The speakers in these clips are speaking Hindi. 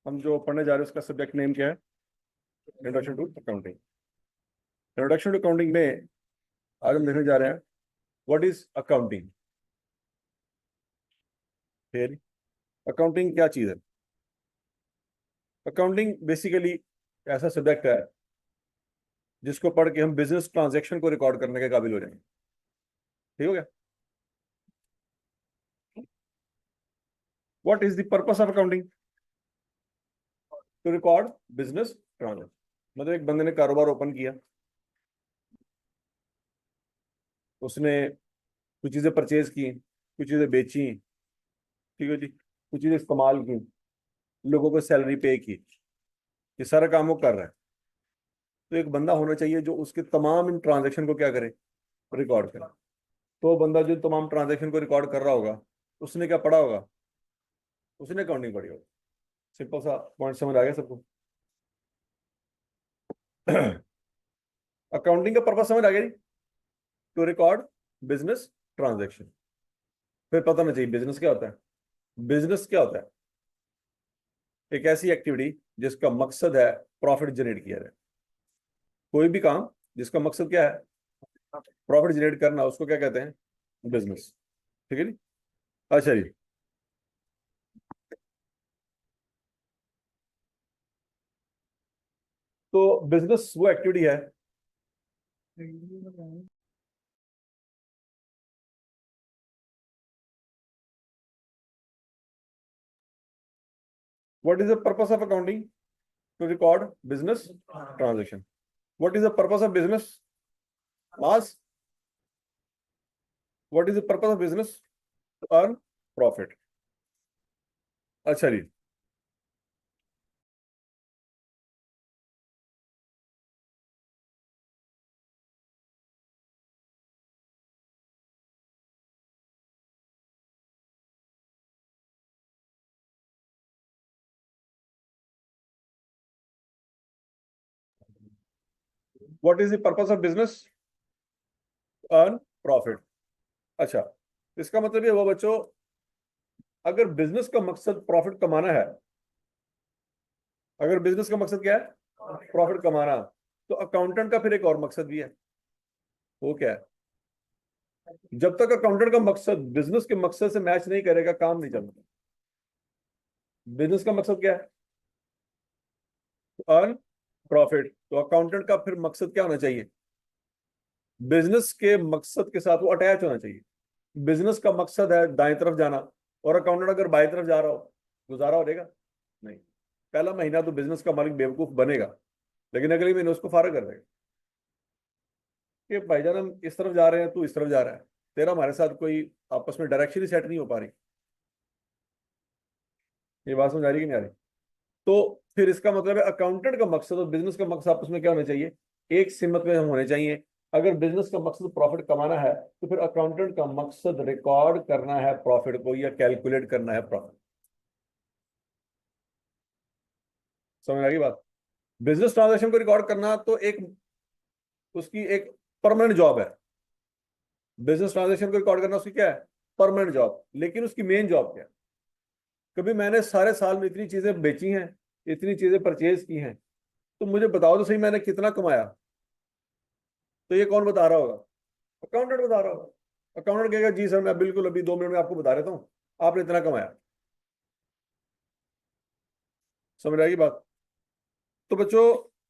हम जो पढ़ने जा रहे हैं उसका सब्जेक्ट नेम क्या है? Introduction to accounting. Introduction to accounting में आज हम देखने जा रहे हैं व्हाट इज अकाउंटिंग। फिर अकाउंटिंग क्या चीज है? अकाउंटिंग बेसिकली ऐसा सब्जेक्ट है जिसको पढ़ के हम बिजनेस ट्रांजैक्शन को रिकॉर्ड करने के काबिल हो जाएंगे। ठीक हो गया? What is the purpose of accounting? To record business transaction. मतलब एक बंदे ने कारोबार ओपन किया, उसने कुछ चीजें परचेज की, कुछ चीजें बेची, ठीक है जी, कुछ चीजें इस्तेमाल की, लोगों को सैलरी पे की, ये सारा काम वो कर रहा है। तो एक बंदा होना चाहिए जो उसके तमाम इन ट्रांजैक्शन को क्या करे, रिकॉर्ड करे। तो वो बंदा जो तमाम ट्रांजैक्शन को रिकॉर्ड कर रहा होगा उसने क्या पढ़ा होगा? उसने अकाउंटिंग पढ़ी होगी। सिंपल सा पॉइंट समझ आ गया सबको? अकाउंटिंग का पर्पस समझ आ गया जी? To record business transaction. फिर पता नहीं चाहिए बिजनेस क्या होता है। बिजनेस क्या होता है? एक ऐसी एक्टिविटी जिसका मकसद है प्रॉफिट जनरेट किया जाए। कोई भी काम जिसका मकसद क्या है, प्रॉफिट जनरेट करना, उसको क्या कहते हैं? बिजनेस। ठीक है जी। अच्छा जी, तो बिजनेस वो एक्टिविटी है what is the purpose of accounting? To record business transaction. What is the purpose of business? Ask. What is the purpose of business? To earn profit. अच्छा जी, what is the purpose of business? To earn profit. अच्छा, इसका मतलब ये हुआ बच्चों, अगर बिजनेस का मकसद प्रॉफिट कमाना है, अगर बिजनेस का मकसद क्या है, प्रॉफिट कमाना, तो अकाउंटेंट का फिर एक और मकसद भी है। वो क्या है? जब तक अकाउंटेंट का मकसद बिजनेस के मकसद से मैच नहीं करेगा, काम नहीं चलता। बिजनेस का मकसद क्या है? Earn profit. तो अकाउंटेंट का फिर मकसद क्या होना चाहिए? बिजनेस के मकसद के साथ वो अटैच होना चाहिए। बिजनेस का मकसद है दाएं तरफ जाना, और अकाउंटेंट अगर बाएं तरफ जा रहा हो, गुजारा हो जाएगा? नहीं। पहला महीना तो बिजनेस का मालिक बेवकूफ बनेगा, लेकिन अगले महीने उसको फारग कर देगा कि भाईजान हम इस तरफ जा रहे हैं, तू इस तरफ जा रहा है, तेरा हमारे साथ कोई आपस में डायरेक्शन ही सेट नहीं हो पा रही। ये बात समझ आ रही कि नहीं आ रही? तो फिर इसका मतलब है अकाउंटेंट का मकसद और बिजनेस का मकसद आपस में क्या होना चाहिए? एक सिमत में हम होने चाहिए। अगर बिजनेस का मकसद प्रॉफिट कमाना है, तो फिर अकाउंटेंट का मकसद रिकॉर्ड करना है प्रॉफिट को, या कैलकुलेट करना है प्रॉफिट। समझ आ गई बात? बिजनेस ट्रांजैक्शन को रिकॉर्ड करना तो एक उसकी एक परमानेंट जॉब है। बिजनेस ट्रांजैक्शन को रिकॉर्ड करना उसकी क्या है? Permanent job. लेकिन उसकी मेन जॉब क्या है? कभी मैंने सारे साल में इतनी चीजें बेची हैं, इतनी चीजें परचेज की हैं, तो मुझे बताओ तो सही मैंने कितना कमाया। तो ये कौन बता रहा होगा? अकाउंटेंट बता रहा होगा। अकाउंटेंट कहेगा जी सर मैं बिल्कुल अभी 2 मिनट में आपको बता देता हूँ, आपने इतना कमाया। समझ आएगी बात? तो बच्चों,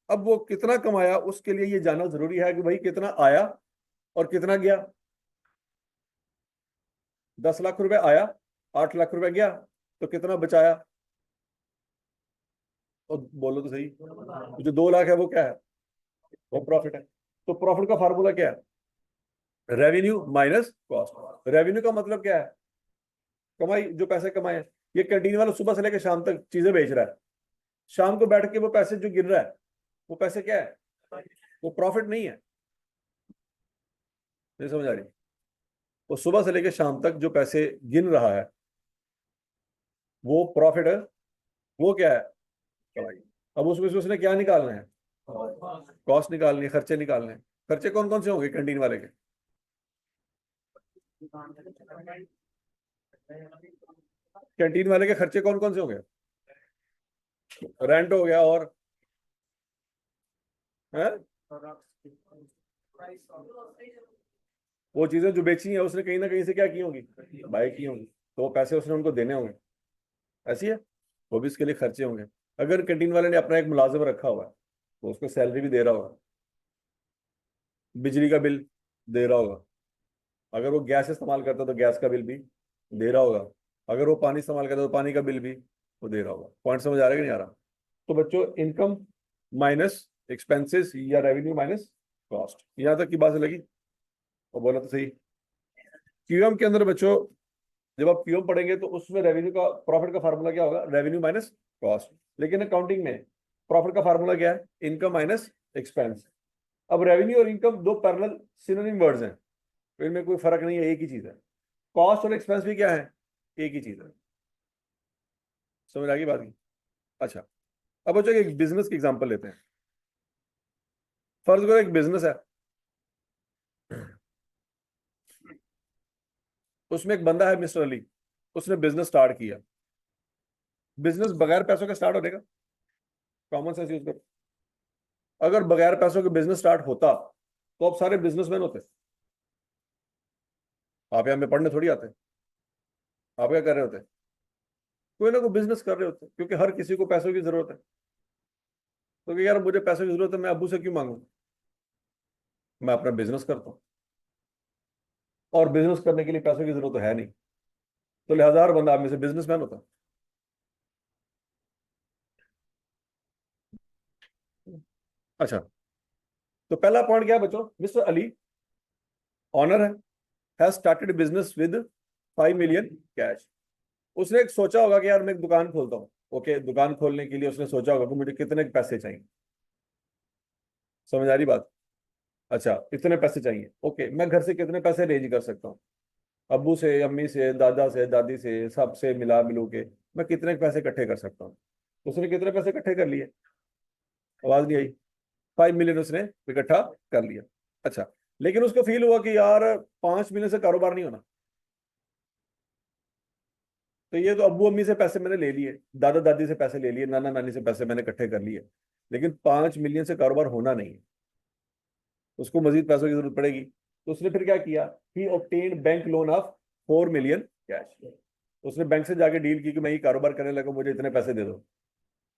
अब वो कितना कमाया उसके लिए ये जानना जरूरी है कि भाई कितना आया और कितना गया। 10 लाख रुपए आया, 8 लाख रुपए गया, तो कितना बचाया? और बोलो तो सही, जो 2 लाख है वो क्या है? वो प्रॉफिट है। तो प्रॉफिट का फार्मूला क्या है? Revenue minus cost. रेवेन्यू का मतलब क्या है? कमाई, जो पैसे कमाए हैं। ये कैंटीन वाला सुबह से लेकर शाम तक चीजें बेच रहा है, शाम को बैठ के वो पैसे जो गिन रहा है, वो पैसे क्या है? वो प्रॉफिट नहीं है। नहीं समझ आ रही? वो सुबह से लेकर शाम तक जो पैसे गिन रहा है वो प्रॉफिट है। वो क्या है? कमाई। अब उसमें से उसने क्या निकालना है? कॉस्ट निकालनी है, खर्चे निकालने हैं। खर्चे कौन कौन से होंगे कैंटीन वाले के? कैंटीन वाले के खर्चे कौन कौन से होंगे? रेंट हो गया, और है वो चीजें जो बेची हैं उसने कहीं ना कहीं से क्या की होंगी, बाय की होंगी, तो वो पैसे उसने उनको देने होंगे, ऐसी है। वो भी इसके लिए खर्चे होंगे। अगर कैंटीन वाले ने अपना एक मुलाजिम रखा हुआ है तो उसको सैलरी भी दे रहा होगा, बिजली का बिल दे रहा होगा, अगर वो गैस इस्तेमाल करता है तो गैस का बिल भी दे रहा होगा, अगर वो पानी इस्तेमाल करता है तो पानी का बिल भी वो दे रहा होगा। पॉइंट समझ आ रहा है कि नहीं आ रहा? तो बच्चों, इनकम माइनस एक्सपेंसेस या रेवेन्यू माइनस कॉस्ट, यहां तक की बात लगी? और बोला तो सही। क्यूएम के अंदर बच्चों, जब आप क्यूएम पढ़ेंगे तो उसमें रेवेन्यू का, प्रॉफिट का फार्मूला क्या होगा, रेवेन्यू माइनस कॉस्ट। लेकिन अकाउंटिंग में प्रॉफिट का फार्मूला क्या है, इनकम माइनस एक्सपेंस। अब रेवेन्यू और इनकम दो पैरेलल सिनोनिम वर्ड्स हैं, तो इनमें कोई फर्क नहीं है, एक ही चीज है। कॉस्ट और एक्सपेंस भी क्या है, एक ही चीज है। समझ आ गई बात की? अच्छा, अब बच्चों एक बिजनेस की एग्जांपल लेते हैं। फर्ज करो एक बिजनेस है, उसमें एक बंदा है मिस्टर अली, उसने बिजनेस स्टार्ट किया। बिजनेस बगैर पैसों के स्टार्ट होने का, कॉमन सेंस यूज करो। अगर बगैर पैसों के बिजनेस स्टार्ट होता तो अब सारे बिजनेसमैन होते। आप यहाँ पे पढ़ने थोड़ी आते, आप क्या कर रहे होते, कोई ना कोई बिजनेस कर रहे होते, क्योंकि हर किसी को पैसों की जरूरत है। तो कि यार मुझे पैसों की जरूरत है, मैं अब्बू से क्यों मांगू, मैं अपना बिजनेस करता हूँ, और बिजनेस करने के लिए पैसों की जरूरत तो है नहीं, तो लिहाजा हर बंदा आप में से बिजनेसमैन होता। अच्छा, तो पहला पॉइंट क्या है बच्चों, मिस्टर अली ऑनर है, has started business with 5 million cash. उसने एक सोचा होगा कि यार मैं एक दुकान खोलता हूँ। ओके, दुकान खोलने के लिए उसने सोचा होगा कि मुझे कितने पैसे चाहिए। समझ आ रही बात? अच्छा, इतने पैसे चाहिए, ओके, मैं घर से कितने पैसे अरेंज कर सकता हूँ, अब्बू से, अम्मी से, दादा से, दादी से, सबसे मिला मिलू के मैं कितने पैसे इकट्ठे कर सकता हूँ। उसने कितने पैसे इकट्ठे कर लिए, आवाज नहीं आई? 5 मिलियन उसने इकट्ठा कर लिया। अच्छा, लेकिन उसको फील हुआ कि यार 5 मिलियन से कारोबार नहीं होना, तो ये तो अब्बू अम्मी से पैसे मैंने ले लिए, दादा दादी से पैसे ले लिए, नाना नानी से पैसे मैंने इकट्ठे कर लिए, लेकिन 5 मिलियन से कारोबार होना नहीं है, उसको मजीद पैसों की जरूरत पड़ेगी। तो उसने फिर क्या किया, he obtained bank loan of 4 million cash. उसने बैंक से जाके डील की कि मैं ये कारोबार करने लगा, मुझे इतने पैसे दे दो।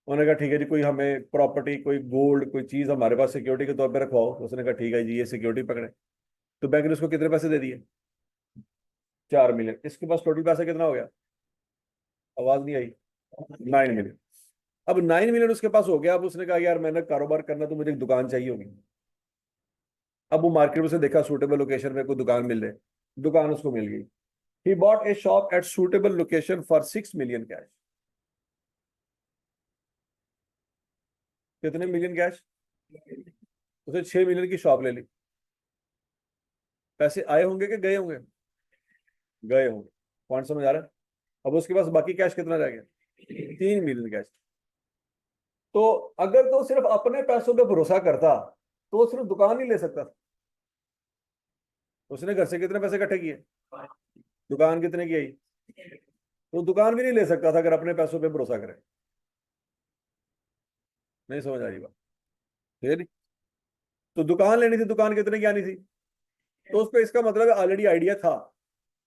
उन्होंने कहा ठीक है जी, कोई हमें प्रॉपर्टी, कोई गोल्ड, कोई चीज हमारे पास सिक्योरिटी के तौर पर रखवाओ। उसने कहा ठीक है जी, ये सिक्योरिटी पकड़े। तो बैंक ने उसको कितने पैसे दे दिए, 4 मिलियन। इसके पास टोटल पैसा कितना हो गया, आवाज नहीं आई? 9 मिलियन। अब 9 मिलियन उसके पास हो गया। अब उसने कहा यार मैंने कारोबार करना, तो मुझे एक दुकान चाहिए होगी। अब वो मार्केट में से देखा सूटेबल लोकेशन में कोई दुकान मिल रहे, दुकान उसको मिल गई। He bought a shop at suitable location for 6 million cash. कितने मिलियन कैश, उसे 6 मिलियन की शॉप ले ली। पैसे आए होंगे कि गए होंगे, गए होंगे। पॉइंट समझ आ रहा है? अब उसके पास बाकी कैश कितना रह गया, 3 मिलियन कैश। तो अगर तो सिर्फ अपने पैसों पे भरोसा करता तो वो सिर्फ दुकान नहीं ले सकता था। उसने घर से कितने पैसे इकट्ठे किए, दुकान कितने की आई, तो दुकान भी नहीं ले सकता था अगर अपने पैसों पे भरोसा करे। नहीं समझ आ रही बात? फिर तो दुकान लेनी थी, दुकान कितने की आनी थी, तो उसको इसका मतलब ऑलरेडी आइडिया था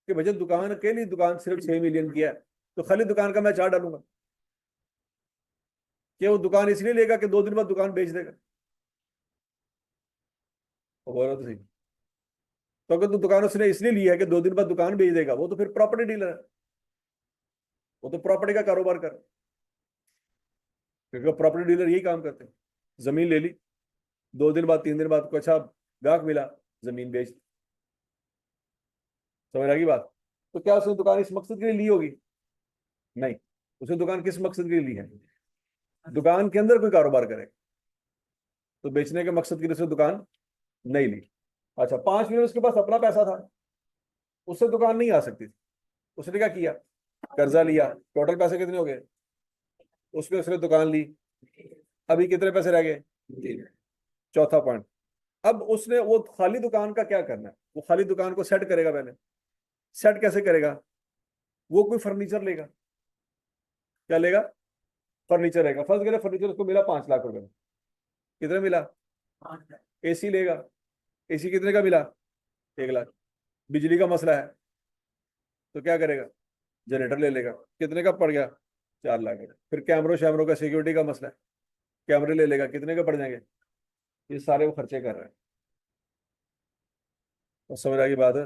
कि भैया दुकान के लिए, दुकान सिर्फ 6 मिलियन की है, तो खाली दुकान का मैं चार्ट डालूंगा, कि वो दुकान इसलिए लेगा कि 2 दिन बाद दुकान बेच देगा। वो बोल रहा तो सही। तो अगर तो दुकान उसने इसलिए ली है कि 2 दिन बाद दुकान बेच देगा, वो तो फिर प्रॉपर्टी डीलर है, वो तो प्रॉपर्टी का कारोबार कर रहा है, क्योंकि प्रॉपर्टी डीलर यही काम करते हैं। जमीन ले ली, 2 दिन बाद, 3 दिन बाद को अच्छा ग्राहक मिला, जमीन बेच। समझ आ गई बात? तो क्या उसने दुकान इस मकसद के लिए ली होगी, नहीं। उसने दुकान किस मकसद के लिए ली है, दुकान के अंदर कोई कारोबार करे, तो बेचने के मकसद के लिए उसने दुकान नहीं ली। अच्छा, 5 मिलियन उसके पास अपना पैसा था, उससे दुकान नहीं आ सकती थी। उसने क्या किया, कर्जा लिया। टोटल पैसे कितने हो गए, उसमें उसने दुकान ली। अभी कितने पैसे रह गए, 3। चौथा पॉइंट, अब उसने वो खाली दुकान का क्या करना है, वो खाली दुकान को सेट करेगा पहले। सेट कैसे करेगा, वो कोई फर्नीचर लेगा, क्या लेगा, फर्नीचर है, फर्स्ट करे फर्नीचर उसको मिला 5 लाख रुपए में, कितने मिला? एसी लेगा, एसी कितने का मिला? 1 लाख। बिजली का मसला है तो क्या करेगा? जनरेटर ले लेगा, कितने का पड़ गया? 4 लाख का। फिर कैमरों शैमरों का सिक्योरिटी का मसला है, कैमरे ले लेगा, कितने का पड़ जाएंगे? ये सारे वो खर्चे कर रहे हैं। और समझ आ गई बात है?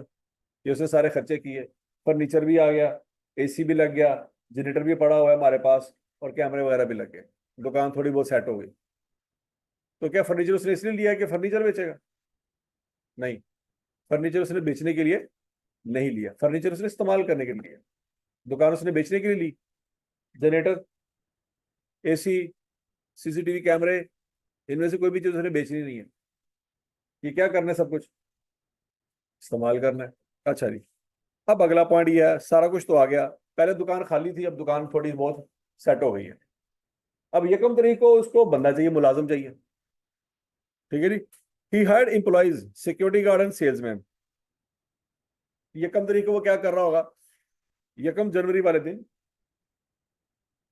ये उसने सारे खर्चे किए, फर्नीचर भी आ गया, एसी भी लग गया, जनरेटर भी पड़ा हुआ है हमारे पास, और कैमरे वगैरह भी लग गए, दुकान थोड़ी बहुत सेट हो गई। तो क्या फर्नीचर उसने इसलिए लिया कि फर्नीचर बेचेगा? नहीं, फर्नीचर उसने बेचने के लिए नहीं लिया, फर्नीचर उसने इस्तेमाल करने के लिए लिया। दुकान उसने बेचने के लिए ली, जनरेटर, एसी, सीसीटीवी कैमरे, इनमें से कोई भी चीज उसने बेचनी नहीं है। ये क्या करना है? सब कुछ इस्तेमाल करना है। अच्छा जी, अब अगला पॉइंट ये है, सारा कुछ तो आ गया, पहले दुकान खाली थी, अब दुकान थोड़ी बहुत सेट हो गई है। अब यकम तरीक को उसको बंदा चाहिए, मुलाजिम चाहिए, ठीक है जी। He hired employees, security guard and salesman. यकम तरीक को वो क्या कर रहा होगा? यकम जनवरी वाले दिन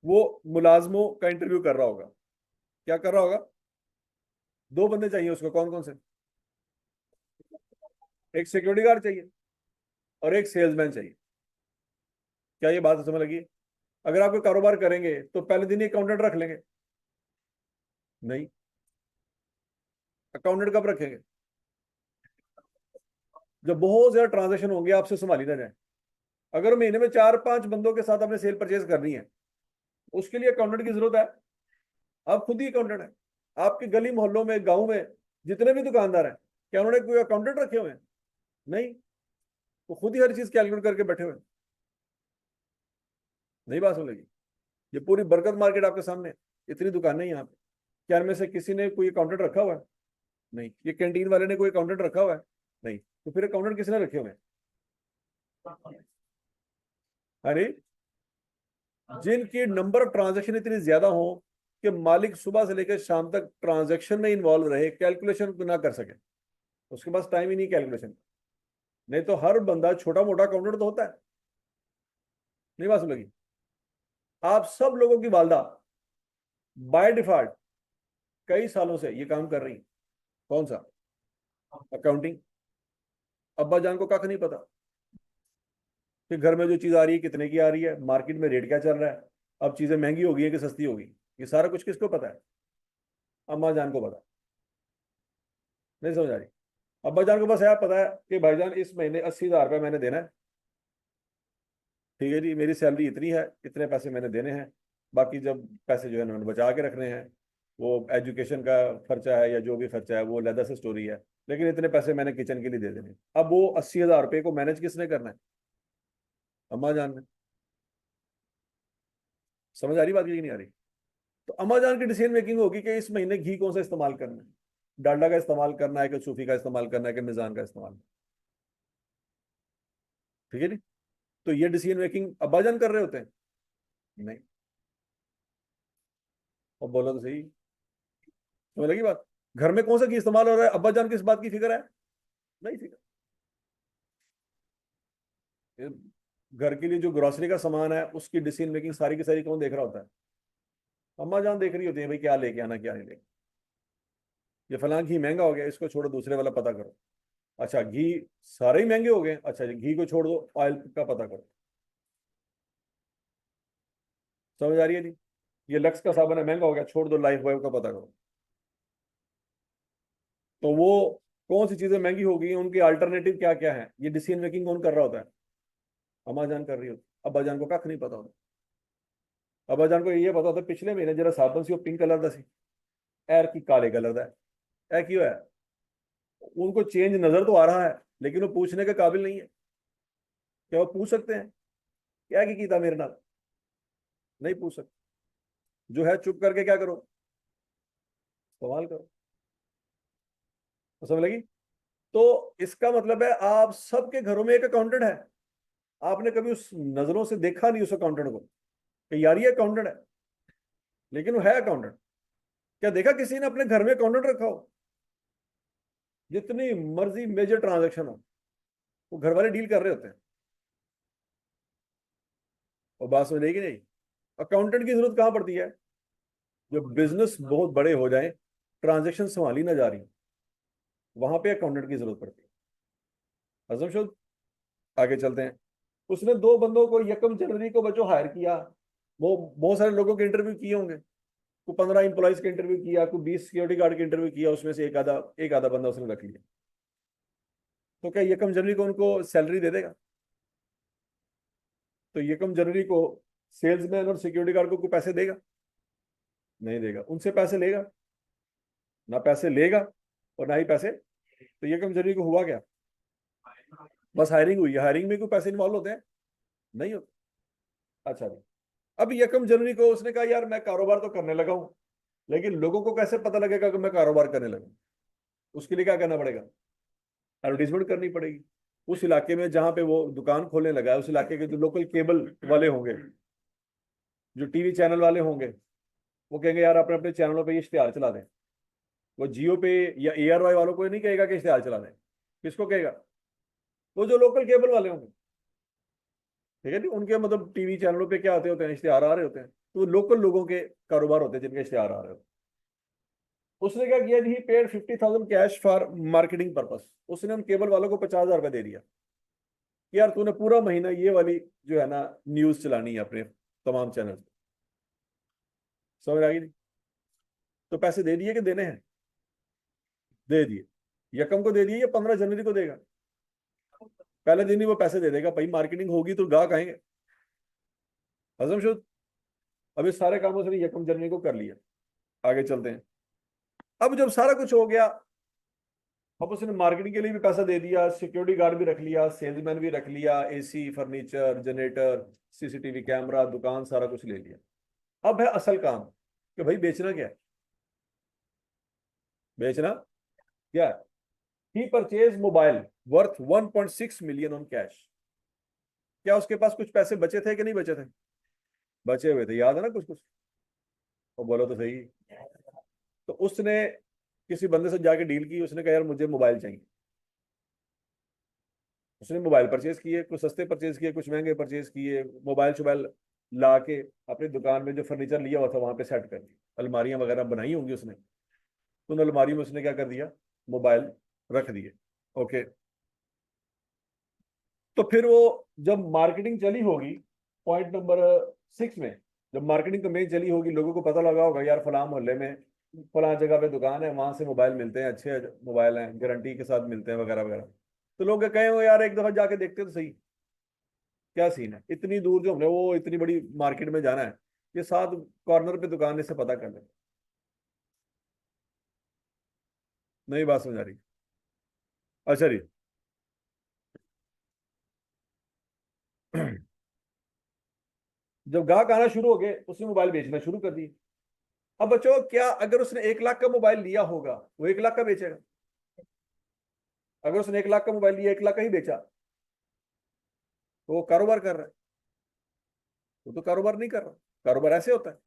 वो मुलाजमों का इंटरव्यू कर रहा होगा। क्या कर रहा होगा? 2 बंदे चाहिए उसको, कौन कौन से? एक सिक्योरिटी गार्ड चाहिए और एक सेल्समैन चाहिए। क्या ये बात समझ लगी? अगर आप कोई कारोबार करेंगे तो पहले दिन ही अकाउंटेंट रख लेंगे? नहीं, अकाउंटेंट कब रखेंगे? जब बहुत ज्यादा ट्रांजेक्शन होंगे, आपसे संभाली ना जाए। अगर महीने में 4-5 बंदों के साथ आपने सेल परचेज करनी है, उसके लिए अकाउंटेंट की जरूरत है? आप खुद ही अकाउंटेंट है। आपकी गली मोहल्लों में, गांव में जितने भी दुकानदार हैं, क्या उन्होंने कोई अकाउंटेंट रखे हुए हैं? नहीं, वो खुद ही हर चीज कैलकुलेट करके बैठे हुए हैं। नहीं बात समझेगी? ये पूरी बरकत मार्केट आपके सामने है, इतनी दुकानें यहाँ पे, क्या इनमें से किसी ने कोई अकाउंटेंट रखा हुआ है? नहीं। ये कैंटीन वाले ने कोई अकाउंटेंट रखा हुआ है? नहीं। तो फिर अकाउंटेंट किसने रखे हुए हैं? अरे, जिनकी नंबर ऑफ ट्रांजेक्शन इतनी ज्यादा हो कि मालिक सुबह से लेकर शाम तक ट्रांजेक्शन में इन्वॉल्व रहे, कैलकुलेशन ना कर सके, उसके पास टाइम ही नहीं कैलकुलेशन। नहीं तो हर बंदा छोटा मोटा अकाउंटेंट तो होता है। नहीं बात लगी? आप सब लोगों की वालदा बाय डिफॉल्ट कई सालों से ये काम कर रही हैं। कौन सा? अकाउंटिंग। अब्बा जान को कख नहीं पता कि घर में जो चीज आ रही है कितने की आ रही है, मार्केट में रेट क्या चल रहा है, अब चीजें महंगी हो गई है कि सस्ती हो गई। ये सारा कुछ किसको पता है? अम्मा जान को पता। नहीं समझ आ रही? अब्बा जान को बस यार पता है कि भाईजान इस महीने 80,000 रुपये मैंने देना है, ठीक है जी, मेरी सैलरी इतनी है, इतने पैसे मैंने देने हैं, बाकी जब पैसे जो है मैंने बचा के रखने हैं, वो एजुकेशन का खर्चा है या जो भी खर्चा है वो अलग से स्टोरी है, लेकिन इतने पैसे मैंने किचन के लिए दे देने हैं। अब वो 80,000 रुपये को मैनेज किसने करना है? अम्मा जान ने। समझ आ रही बात की नहीं आ रही? तो अम्मा जान की डिसीजन मेकिंग होगी कि इस महीने घी कौन सा इस्तेमाल करना है, डालडा का इस्तेमाल करना है कि सूफी का इस्तेमाल करना है कि मिजान का इस्तेमाल, ठीक है जी। तो ये डिसीजन मेकिंग अब्बा जान कर रहे होते हैं? नहीं। और बोलो तो सही, समझ लगी बात? घर में कौन सा घी इस्तेमाल हो रहा है, अब्बा जान किस बात की फिक्र है? नहीं फिक्र। ये घर के लिए जो ग्रोसरी का सामान है उसकी डिसीजन मेकिंग सारी की सारी कौन देख रहा होता है? अम्मा जान देख रही होती है, भाई क्या लेके आना क्या नहीं लेके। ये फलां घी महंगा हो गया, इसको छोड़ो, दूसरे वाला पता करो। अच्छा घी सारे ही महंगे हो गए, अच्छा जी घी को छोड़ दो, ऑयल का पता करो। समझ आ रही है जी? ये लक्स का साबुन है, महंगा हो गया, छोड़ दो, लाइफ बॉय का पता करो। तो वो कौन सी चीजें महंगी हो गई हैं, उनके अल्टरनेटिव क्या क्या है, ये डिसीजन मेकिंग कौन कर रहा होता है? अम्मा जान कर रही होती। अब्बा जान को कख नहीं पता होता। अब्बा जान को ये पता होता पिछले महीने जरा साबुन सी पिंक कलर का सी, एर की काले कलर का है, क्यों है? उनको चेंज नजर तो आ रहा है, लेकिन वो पूछने के काबिल नहीं है। क्या वो पूछ सकते हैं क्या की था मेरे नाल? नहीं पूछ सकते। जो है चुप करके क्या करो? सवाल करो। तो समझ लगी? तो इसका मतलब है आप सबके घरों में एक अकाउंटेंट है। आपने कभी उस नजरों से देखा नहीं उस अकाउंटेंट को कि यार ये अकाउंटेंट है, लेकिन वो है अकाउंटेंट। क्या देखा किसी ने अपने घर में अकाउंटेंट रखा हो? जितनी मर्जी मेजर ट्रांजेक्शन हो, वो घर वाले डील कर रहे होते हैं। और बात समझ लेगी नहीं? अकाउंटेंट की जरूरत कहां पड़ती है? जब बिजनेस बहुत बड़े हो जाए, ट्रांजेक्शन संभाली ना जा रही, वहां पे अकाउंटेंट की जरूरत पड़ती है। असमशुद, आगे चलते हैं। उसने दो बंदों को 1 जनवरी को बच्चों हायर किया। वो बहुत सारे लोगों के इंटरव्यू किए होंगे, को 15 एम्प्लॉयज के इंटरव्यू किया, को 20 सिक्योरिटी गार्ड के इंटरव्यू किया, उसमें से एक आधा बंदा उसने रख लिया। तो क्या 1 जनवरी को उनको सैलरी दे देगा? तो 1 जनवरी को सेल्समैन और सिक्योरिटी गार्ड को कोई पैसे देगा? नहीं देगा। उनसे पैसे लेगा? ना पैसे लेगा और ना ही पैसे। तो 1 जनवरी को हुआ क्या? बस हायरिंग हुई है। हायरिंग में कोई पैसे इन्वॉल्व होते हैं? नहीं होते। अच्छा जी। अब 1 जनवरी को उसने कहा यार मैं कारोबार तो करने लगा हूं, लेकिन लोगों को कैसे पता लगेगा कि मैं कारोबार करने लगा? उसके लिए क्या करना पड़ेगा? एडवर्टीजमेंट करनी पड़ेगी। उस इलाके में जहां पे वो दुकान खोलने लगा है, उस इलाके के जो लोकल केबल वाले होंगे, जो टीवी चैनल वाले होंगे, वो कहेंगे यार अपने अपने चैनलों पे ये इश्तेहार चला दें। वो जियो पे या ARY वालों को नहीं कहेगा कि इश्तेहार चला दें। किसको कहेगा? वो जो लोकल केबल वाले होंगे, ठीक है। नहीं, उनके मतलब टीवी चैनलों पे क्या आते होते हैं, इश्तेहार आ रहे होते हैं। तो वो लोकल लोगों के कारोबार होते हैं जिनके इश्तेहार आ रहे होते हैं। उसने क्या किया, he paid 50,000 cash for marketing purpose. उसने उन केबल वालों को 50,000 रुपये दे दिया कि यार तूने पूरा महीना ये वाली जो है ना न्यूज चलानी है अपने तमाम चैनल। समझ आ गई नहीं? तो पैसे दे दिए कि देने हैं? दे दिए। यकम को दे दिए या 15 जनवरी को देगा? पहले दिन ही वो पैसे दे देगा। भाई मार्केटिंग होगी तो गाहक आएंगे। हजम शुद्ध। अब इस सारे कामों से 1 जनवरी को कर लिया। आगे चलते हैं। अब जब सारा कुछ हो गया, अब उसने मार्केटिंग के लिए भी पैसा दे दिया, सिक्योरिटी गार्ड भी रख लिया, सेल्समैन भी रख लिया, AC furniture generator CCTV camera दुकान सारा कुछ ले लिया। अब है असल काम कि भाई बेचना क्या है? बेचना क्या है? He purchase mobile worth 1.6 million on cash. क्या उसके पास कुछ पैसे बचे थे कि नहीं बचे थे? बचे हुए थे, याद है ना कुछ कुछ? और बोलो तो सही। तो उसने किसी बंदे से जाके डील की, उसने कहा यार मुझे मोबाइल चाहिए। उसने मोबाइल परचेज किए, कुछ सस्ते परचेज किए, कुछ महंगे परचेज किए। मोबाइल शोबाइल ला के अपनी दुकान में जो फर्नीचर लिया हुआ था वहां पे सेट कर दिया। अलमारियां वगैरह बनाई होंगी उसने, तो उन अलमारियों में उसने क्या कर दिया, मोबाइल रख दिए। ओके। तो फिर वो जब मार्केटिंग चली होगी, पॉइंट नंबर 6 में, जब मार्केटिंग कमेंट चली होगी, लोगों को पता लगा होगा यार फलां मोहल्ले में फलां जगह पे दुकान है, वहां से मोबाइल मिलते हैं, अच्छे मोबाइल हैं, गारंटी के साथ मिलते हैं वगैरह वगैरह। तो लोग कहे हो यार एक दफा जाके देखते तो सही क्या सीन है। इतनी दूर जो हमने वो इतनी बड़ी मार्केट में जाना है, ये 7 कॉर्नर पे दुकान से पता कर ले। नई बात समझ आ रही? अच्छा जी। जब ग्राहक आना शुरू हो गए, उसने मोबाइल बेचना शुरू कर दिए। अब बच्चों, क्या अगर उसने 1 लाख का मोबाइल लिया होगा, वो 1 लाख का बेचेगा? अगर उसने 1 लाख का मोबाइल लिया, 1 लाख का ही बेचा, तो वो कारोबार कर रहा है? वो तो कारोबार नहीं कर रहा। कारोबार ऐसे होता है।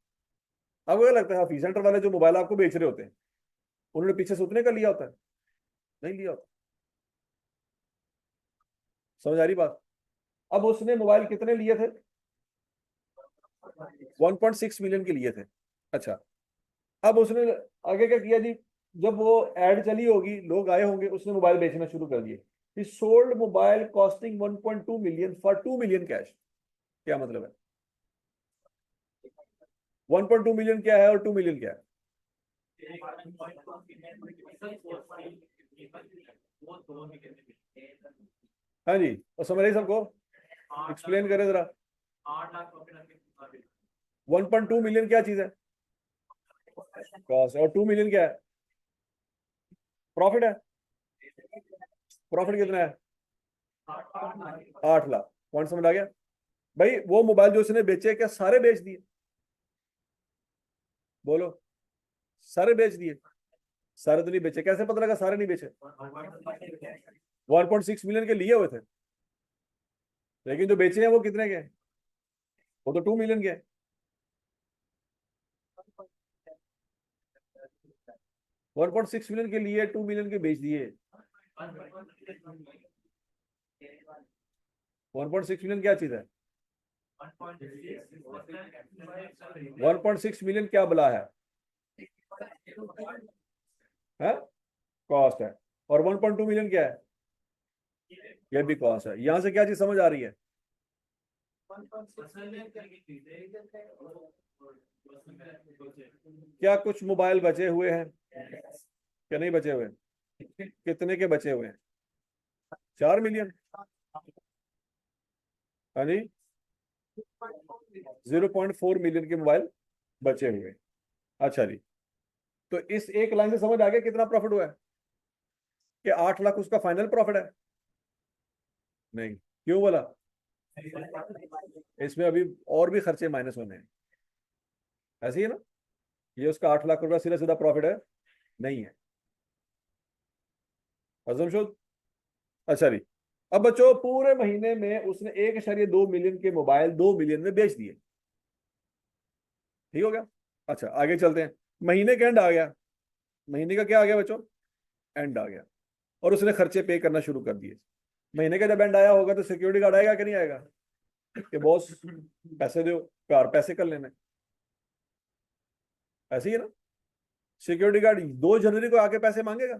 अब क्या लगता है ऑफिस सेंटर वाले जो मोबाइल आपको बेच रहे होते हैं, उन्होंने पीछे से उतने का लिया होता है? नहीं लिया होता। समझ आ रही बात? अब उसने मोबाइल कितने लिए थे? 1.6 मिलियन के लिए थे। अच्छा। अब उसने आगे क्या किया जी, जब वो एड चली होगी, लोग आए होंगे, उसने मोबाइल बेचना शुरू कर दिए। ही sold mobile costing 1.2 million for 2 million cash. क्या मतलब है? 1.2 मिलियन क्या है और 2 मिलियन क्या है? हाँ जी, और समझ रही सबको? एक्सप्लेन करें जरा। 1.2 मिलियन क्या चीज है? कॉस्ट। और 2 मिलियन क्या है? प्रॉफिट है। प्रॉफिट कितना है? 8 लाख। पॉइंट समझ आ गया? भाई वो मोबाइल जो उसने बेचे, क्या सारे बेच दिए? बोलो। सारे बेच दिए? सारे तो नहीं बेचे। कैसे पता लगा सारे नहीं बेचे? 1.6 मिलियन के लिए हुए थे, लेकिन जो बेचे हैं वो कितने के हैं? वो तो 2 मिलियन के हैं। 1.6 मिलियन के लिए 2 मिलियन के बेच दिए। 1.6 मिलियन क्या चीज है? 1.6 मिलियन क्या बला है? है, कॉस्ट है। और 1.2 मिलियन क्या है, ये भी कॉस्ट है। यहां से क्या चीज समझ आ रही है? क्या कुछ मोबाइल बचे हुए हैं, क्या नहीं बचे हुए? कितने के बचे हुए हैं? 4 मिलियन। हाँ जी, 0.4 मिलियन के मोबाइल बचे हुए हैं। अच्छा जी, तो इस एक लाइन से समझ आ गया कितना प्रॉफिट हुआ है? कि 8 लाख उसका फाइनल प्रॉफिट है? नहीं, क्यों बोला? इसमें अभी और भी खर्चे माइनस होने हैं, ऐसे ही है ना। ये उसका 8 लाख रुपया सीधा सीधा प्रॉफिट है? नहीं है। असम्पशन। अच्छा जी, अब बच्चों पूरे महीने में उसने 1.2 मिलियन के मोबाइल 2 मिलियन में बेच दिए, ठीक हो गया। अच्छा आगे चलते हैं, महीने का एंड आ गया। महीने का क्या आ गया बच्चों? एंड आ गया। और उसने खर्चे पे करना शुरू कर दिए। महीने का जब एंड आया होगा तो सिक्योरिटी गार्ड आएगा कि नहीं आएगा कि बॉस पैसे दो, कार पैसे कर लेने, ऐसे ही है ना। सिक्योरिटी गार्ड 2 जनवरी को आके पैसे मांगेगा?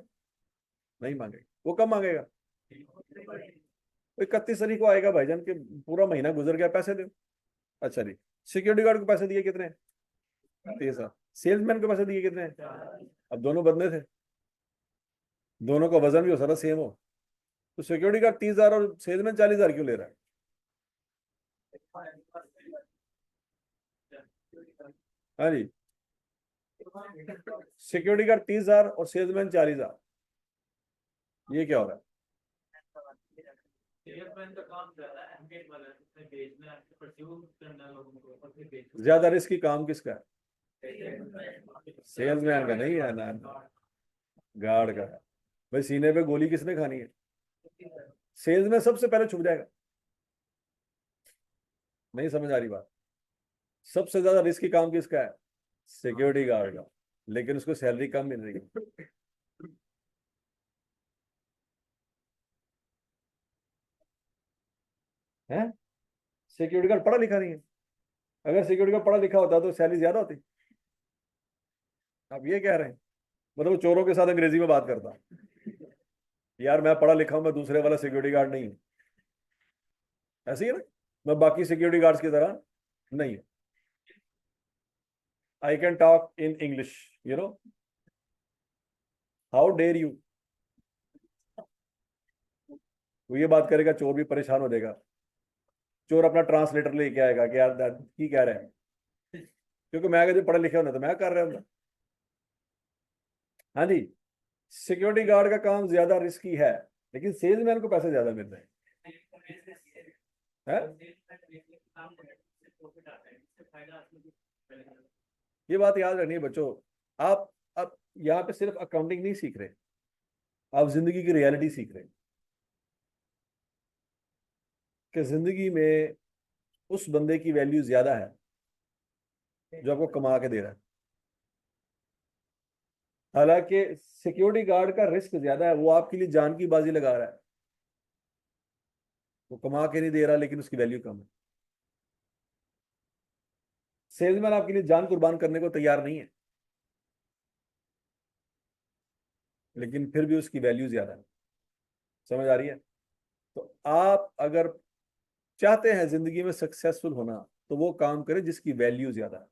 नहीं मांगेगा। वो कब मांगेगा? 31 तारीख को आएगा भाईजान के पूरा महीना गुजर गया, पैसे दो। अच्छा जी, सिक्योरिटी गार्ड को पैसे दिए कितने? 30,000। सेल्समैन को पैसे दिए कितने? अब दोनों बंदे थे, दोनों का वजन भी हो सकता सेम हो, तो सिक्योरिटी गार्ड 30,000 और सेल्समैन 40,000 क्यों ले रहा है? हाँ जी, सिक्योरिटी गार्ड 30,000 और सेल्समैन 40,000, ये क्या हो रहा है? ज्यादा रिस्की काम किसका है? सेल्समैन का नहीं है ना, गार्ड का है। भाई सीने पे गोली किसने खानी है? सेल्स में सबसे पहले छुप जाएगा। नहीं समझ आ रही बात? सबसे ज्यादा रिस्की काम किसका है? सिक्योरिटी गार्ड का। लेकिन उसको सैलरी कम मिल रही है। हैं? सिक्योरिटी गार्ड पढ़ा लिखा नहीं है। अगर सिक्योरिटी गार्ड पढ़ा लिखा होता तो सैलरी ज्यादा होती। आप ये कह रहे हैं, मतलब वो चोरों के साथ अंग्रेजी में बात करता। यार मैं पढ़ा लिखा हूं, मैं दूसरे वाला सिक्योरिटी गार्ड नहीं हूं, ऐसे ही है ना। मैं बाकी सिक्योरिटी गार्ड्स की तरह नहीं हूं। I can talk in English, you know, how dare you. वो ये बात करेगा, चोर भी परेशान हो जाएगा। चोर अपना ट्रांसलेटर लेके आएगा कि यार की कह रहे हैं, क्योंकि मैं अगर जो पढ़े लिखे होना तो मैं कर रहा हूँ। हाँ जी, सिक्योरिटी गार्ड का काम ज्यादा रिस्की है, लेकिन सेल्समैन को पैसे ज्यादा मिल रहे हैं। ये बात याद रखनी है बच्चों। आप अब यहाँ पे सिर्फ अकाउंटिंग नहीं सीख रहे, आप जिंदगी की रियलिटी सीख रहे हैं कि जिंदगी में उस बंदे की वैल्यू ज्यादा है जो आपको कमा के दे रहा है। हालांकि सिक्योरिटी गार्ड का रिस्क ज्यादा है, वो आपके लिए जान की बाजी लगा रहा है, वो कमा के नहीं दे रहा लेकिन उसकी वैल्यू कम है। सेल्समैन आपके लिए जान कुर्बान करने को तैयार नहीं है, लेकिन फिर भी उसकी वैल्यू ज्यादा है। समझ आ रही है? तो आप अगर चाहते हैं जिंदगी में सक्सेसफुल होना, तो वो काम करें जिसकी वैल्यू ज्यादा है।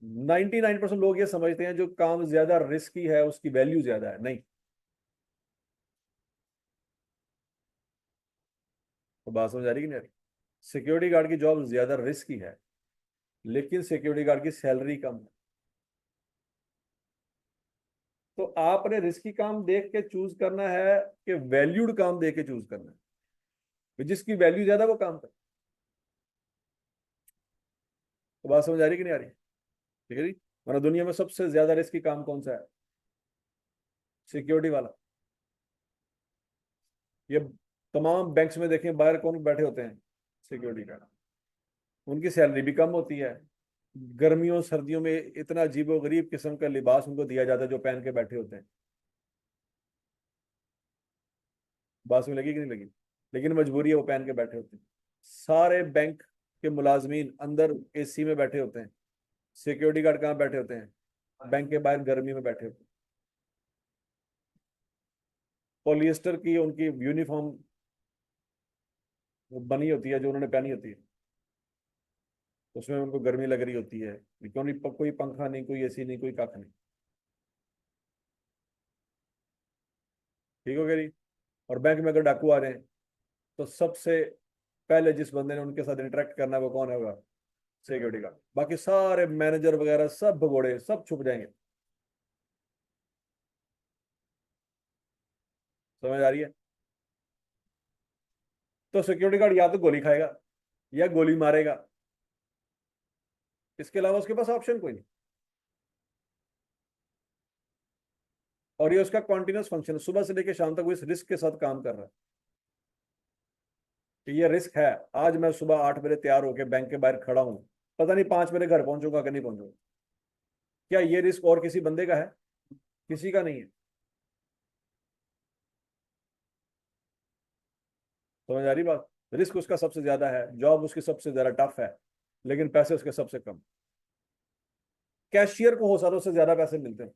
99% लोग ये समझते हैं जो काम ज्यादा रिस्की है उसकी वैल्यू ज्यादा है, नहीं। तो बात समझ आ रही कि नहीं आ रही? सिक्योरिटी गार्ड की जॉब ज्यादा रिस्की है, लेकिन सिक्योरिटी गार्ड की सैलरी कम है। तो आपने रिस्की काम देख के चूज करना है कि वैल्यूड काम देख के चूज करना है? जिसकी वैल्यू ज्यादा वो काम करे। तो बात समझ आ रही कि नहीं आ रही? ठीक है जी। वरना दुनिया में सबसे ज्यादा रिस्की काम कौन सा है? सिक्योरिटी वाला। ये तमाम बैंक्स में देखें बाहर कौन बैठे होते हैं? Security guard. उनकी सैलरी भी कम होती है। गर्मियों सर्दियों में इतना अजीबो गरीब किस्म का लिबास उनको दिया जाता है जो पहन के बैठे होते हैं। बात में लगी कि नहीं लगी? लेकिन मजबूरी है, वो पहन के बैठे होते हैं। सारे बैंक के मुलाजमीन अंदर एसी में बैठे होते हैं, सिक्योरिटी गार्ड कहाँ बैठे होते हैं? बैंक के बाहर गर्मी में बैठे होते हैं। पॉलिएस्टर की उनकी यूनिफॉर्म बनी होती है जो उन्होंने पहनी होती है, उसमें उनको गर्मी लग रही होती है, क्यों नहीं? कोई पंखा नहीं, कोई एसी नहीं, कोई कख नहीं। ठीक हो गया जी? और बैंक में अगर डाकू आ रहे हैं तो सबसे पहले जिस बंदे ने उनके साथ इंटरेक्ट करना है वो कौन होगा? Security guard. बाकी सारे मैनेजर वगैरह सब भगोड़े, सब छुप जाएंगे। समझ आ रही है? तो सिक्योरिटी गार्ड या तो गोली खाएगा या गोली मारेगा, इसके अलावा उसके पास ऑप्शन कोई नहीं। और ये उसका कॉन्टिन्यूस फंक्शन है, सुबह से लेकर शाम तक वो इस रिस्क के साथ काम कर रहा है कि ये रिस्क है। आज मैं सुबह 8 बजे तैयार होकर बैंक के बाहर खड़ा हूं, पता नहीं 5 बजे घर पहुंचूंगा कि नहीं पहुंचूंगा। क्या ये रिस्क और किसी बंदे का है? किसी का नहीं है। समझ आ रही बात? रिस्क उसका सबसे ज्यादा है, जॉब उसकी सबसे ज्यादा टफ है, लेकिन पैसे उसके सबसे कम। कैशियर को हौसलों से ज्यादा पैसे मिलते हैं।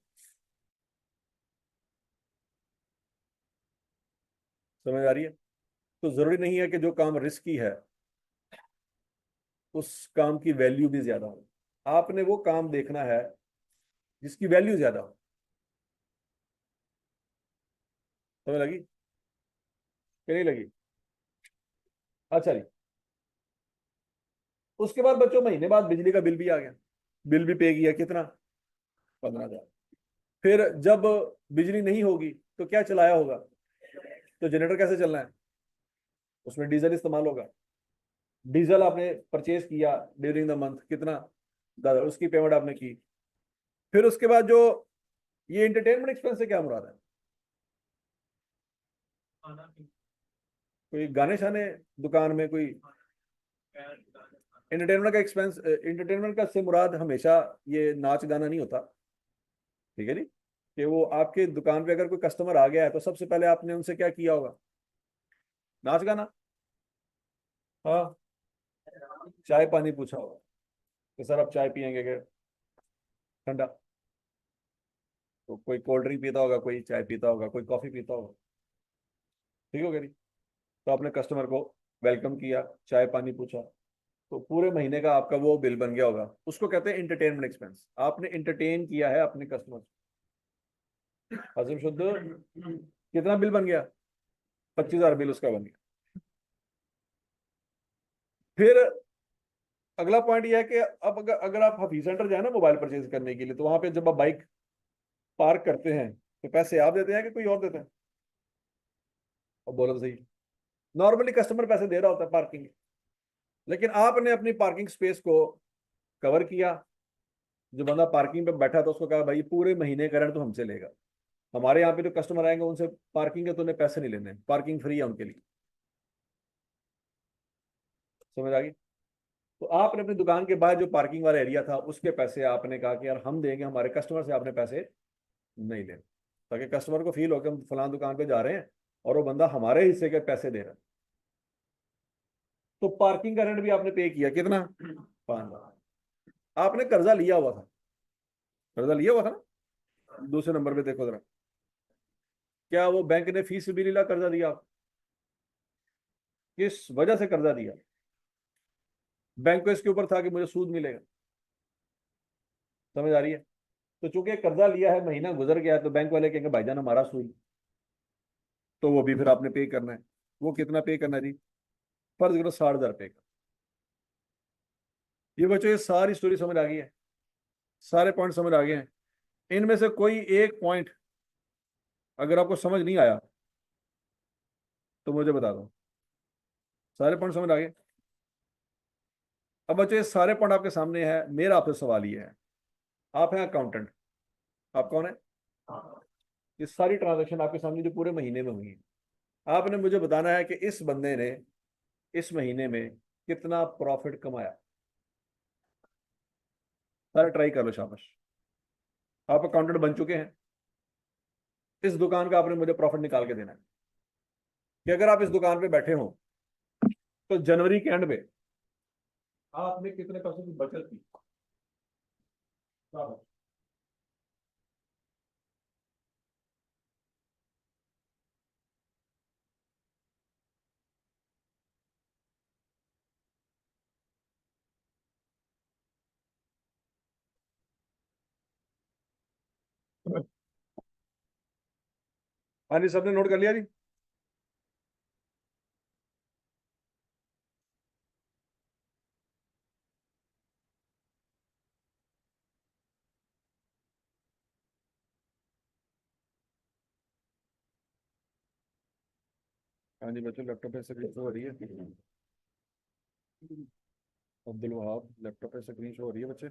समझ आ रही है? तो जरूरी नहीं है कि जो काम रिस्की है उस काम की वैल्यू भी ज्यादा हो। आपने वो काम देखना है जिसकी वैल्यू ज्यादा हो। समझ लगी कि नहीं लगी? अच्छा जी। उसके बाद बच्चों महीने बाद बिजली का बिल भी आ गया। बिल भी पे किया, कितना? 15,000। फिर जब बिजली नहीं होगी तो क्या चलाया होगा? तो जनरेटर कैसे चलना है? उसमें डीजल इस्तेमाल होगा। डीजल आपने परचेज किया ड्यूरिंग द मंथ, कितना? 10,000, उसकी पेमेंट आपने की। फिर उसके बाद जो ये इंटरटेनमेंट एक्सपेंस से क्या मुराद है? कोई गाने शाने दुकान में कोई एंटरटेनमेंट का एक्सपेंस? एंटरटेनमेंट का से मुराद हमेशा ये नाच गाना नहीं होता। ठीक है जी? कि वो आपके दुकान पे अगर कोई कस्टमर आ गया है तो सबसे पहले आपने उनसे क्या किया होगा? नाच गाना। हाँ। चाय पानी पूछा होगा कि सर आप चाय पियेंगे क्या? ठंडा। तो कोई कोल्ड ड्रिंक पीता होगा, कोई चाय पीता होगा, कोई कॉफी पीता होगा। ठीक हो गया जी? तो आपने कस्टमर को वेलकम किया, चाय पानी पूछा, तो पूरे महीने का आपका वो बिल बन गया होगा। उसको कहते हैं इंटरटेनमेंट एक्सपेंस। आपने इंटरटेन किया है अपने कस्टमर। हजम शुद्ध कितना बिल बन गया? 25,000 बिल उसका बन गया। फिर अगला पॉइंट यह है कि अब अगर आप हफीज सेंटर जाए ना मोबाइल परचेज करने के लिए, तो वहां पे जब आप बाइक पार्क करते हैं तो पैसे आप देते हैं कि कोई और देता है? और बोलो तो सही। नॉर्मली कस्टमर पैसे दे रहा होता है पार्किंग, लेकिन आपने अपनी पार्किंग स्पेस को कवर किया। जो बंदा पार्किंग पे बैठा था उसको कहा भाई पूरे महीने का रेंट तो हमसे लेगा। हमारे यहाँ पे जो कस्टमर आएंगे उनसे पार्किंग के तो उन्हें पैसे नहीं लेने, पार्किंग फ्री है उनके लिए। समझ आ गई? तो आपने अपनी दुकान के बाहर जो पार्किंग वाला एरिया था उसके पैसे आपने कहा कि यार हम देंगे, हमारे कस्टमर से आपने पैसे नहीं लेने, ताकि कस्टमर को फील हो कि हम फलां दुकान पे जा रहे हैं और वो बंदा हमारे हिस्से के पैसे दे रहा है। तो पार्किंग का रेंट भी आपने पे किया, कितना? 5,000। आपने कर्जा लिया हुआ था। कर्जा लिया हुआ था ना? दूसरे नंबर पे देखो जरा, क्या वो बैंक ने फीस भी लीला कर्जा दिया? किस वजह से कर्जा दिया? बैंक को इसके ऊपर था कि मुझे सूद मिलेगा। समझ आ रही है? तो चूंकि कर्जा लिया है, महीना गुजर गया, तो बैंक वाले कहेंगे भाईजान हमारा सूद, तो वो भी फिर आपने पे करना है। वो कितना पे करना है जी? फर्ज करो 60,000 पे का। ये बच्चों ये सारी स्टोरी समझ आ गई है? सारे पॉइंट समझ आ गए हैं? इनमें से कोई एक पॉइंट अगर आपको समझ नहीं आया तो मुझे बता दो। सारे पॉइंट समझ आ गए? अब बच्चों ये सारे पॉइंट आपके सामने है। मेरा आपसे सवाल ये है, आप हैं अकाउंटेंट, आप कौन है? ये सारी ट्रांजेक्शन आपके सामने जो पूरे महीने में हुई है, आपने मुझे बताना है कि इस बंदे ने इस महीने में कितना प्रॉफिट कमाया। सारे ट्राई कर लो, शाबाश। आप अकाउंटेंट बन चुके हैं। इस दुकान का आपने मुझे प्रॉफिट निकाल के देना है कि अगर आप इस दुकान पे बैठे हो तो जनवरी के एंड पे आपने कितने पैसों की बचत की। हाँ जी, सबने नोट कर लिया जी। हाँ जी बच्चों, लैपटॉप पे स्क्रीन शो हो रही है। अब्दुल वहाब, लैपटॉप पे स्क्रीन शो हो रही है बच्चे।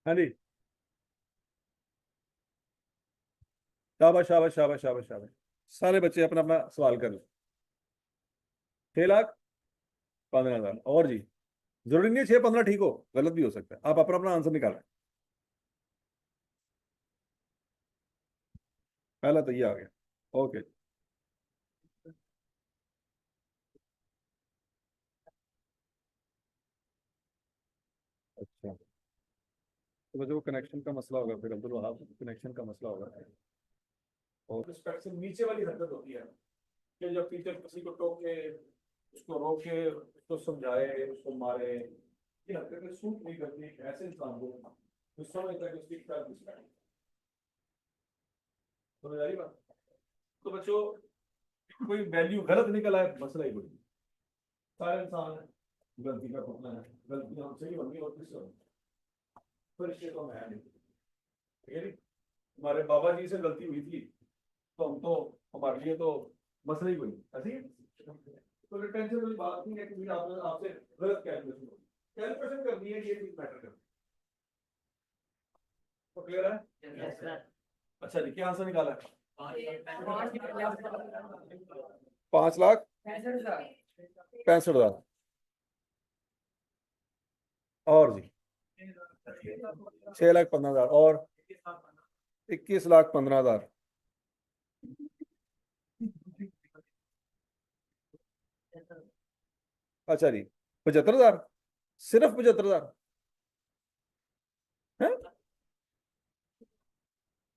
हाँ जी, शाबाश शाबाश शाबाश शाबाश शाबाश। सारे बच्चे अपना अपना सवाल कर लो। 6,15,000 और जी। जरूरी नहीं है 6-15 ठीक हो, गलत भी हो सकता है। आप अपना अपना आंसर निकालें। पहला तो ये आ गया। ओके। अच्छा, तो बच्चों को कनेक्शन का मसला होगा, फिर अब्दुल वहाब कनेक्शन का मसला होगा। और रिस्पेक्ट से नीचे वाली हरकत होती है कि जब टीचर किसी को टोके, उसको रोके, उसको समझाए, उसको मारे, ये हरकतें सूट नहीं करती एक ऐसे इंसान को जो समझता है कि उसकी क्या रिस्पेक्ट। समझ आ रही बात? तो बच्चों, कोई वैल्यू गलत निकला है, मसला ही कोई। सारे इंसान है, गलती का पुतला है, गलती हमसे ही होंगी और किससे होंगी? फरिश्ते तो मैं नहीं, ठीक है नहीं? हमारे बाबा जी से गलती हुई थी, तो हम तो, हमारे लिए तो मसला ही कोई नहीं, ऐसे ही। तो टेंशन वाली बात नहीं है कि मुझे आपने आपसे गलत कैलकुलेशन होगी, कैलकुलेशन करनी है, ये चीज मैटर करती है। तो क्लियर है? Yes sir. अच्छा जी, क्या आंसर निकाला है? 5,65,000। 5,65,000। और जी 6,15,000 और 21,15,000। अच्छा जी, 75,000, सिर्फ 75,000 है?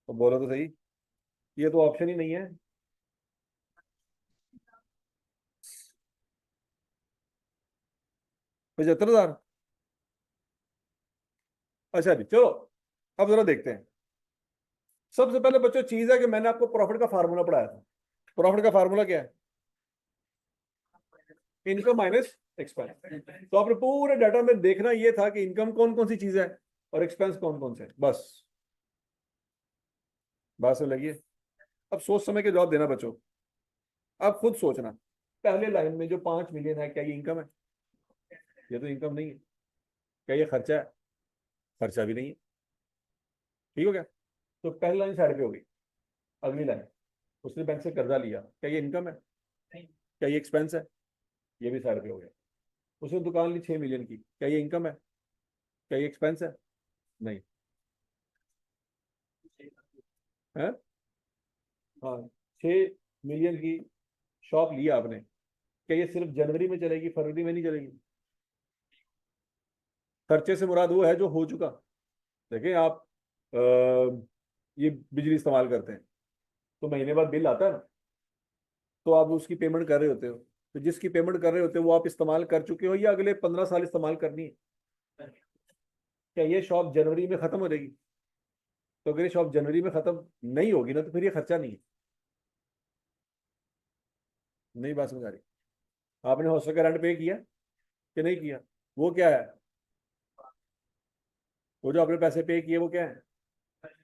तो बोलो तो सही, ये तो ऑप्शन ही नहीं है। 75,000। अच्छा जी चलो, अब जरा देखते हैं। सबसे पहले बच्चों चीज है कि मैंने आपको प्रॉफिट का फार्मूला पढ़ाया था। प्रॉफिट का फार्मूला क्या है? Income minus expense. तो आपने पूरे डाटा में देखना ये था कि इनकम कौन कौन सी चीज है और एक्सपेंस कौन कौन से, बस। बात समझ लगी है? अब सोच समय के जवाब देना बच्चों। अब खुद सोचना, पहले लाइन में जो 5 मिलियन है, क्या ये इनकम है? ये तो इनकम नहीं है। क्या ये खर्चा है? खर्चा भी नहीं है। ठीक हो गया? तो पहली लाइन साइड पे हो गई। अगली लाइन, उसने बैंक से कर्जा लिया, क्या ये इनकम है? क्या ये एक्सपेंस है? ये भी साइड पे हो गया। उसने दुकान ली 6 मिलियन की, क्या ये इनकम है? क्या ये एक्सपेंस है? नहीं है। हाँ, 6 मिलियन की शॉप ली आपने, क्या ये सिर्फ जनवरी में चलेगी, फरवरी में नहीं चलेगी? खर्चे से मुराद वो है जो हो चुका। देखिए आप, ये बिजली इस्तेमाल करते हैं, तो महीने बाद बिल आता है ना, तो आप उसकी पेमेंट कर रहे होते हो। तो जिसकी पेमेंट कर रहे होते हो वो आप इस्तेमाल कर चुके हो या अगले 15 साल इस्तेमाल करनी है? क्या ये शॉप जनवरी में खत्म हो जाएगी? तो अगर ये शॉप जनवरी में खत्म नहीं होगी ना, तो फिर ये खर्चा नहीं है। नहीं बात समझ आ रही? आपने हॉस्टल का रेंट पे किया कि नहीं किया? वो क्या है? वो जो आपने पैसे पे किए वो क्या है?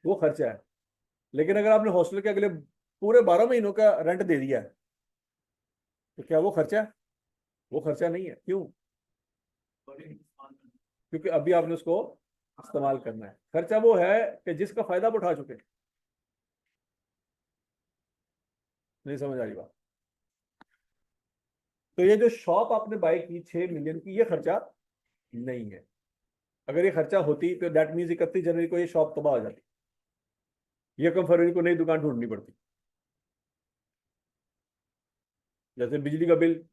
वो खर्चा है। लेकिन अगर आपने हॉस्टल के अगले पूरे 12 महीनों का रेंट दे दिया है, तो क्या वो खर्चा है? वो खर्चा नहीं है। क्यों? क्योंकि अभी आपने उसको इस्तेमाल करना है। खर्चा वो है कि जिसका फायदा आप उठा चुके। नहीं समझ आ रही बात? तो ये जो शॉप आपने बाय की 6 मिलियन की, ये खर्चा नहीं है। अगर ये खर्चा होती तो दैट मीन्स 31 जनवरी को ये शॉप तबाह हो जाती, ये कम फरवरी को नई दुकान ढूंढनी पड़ती। जैसे बिजली का बिल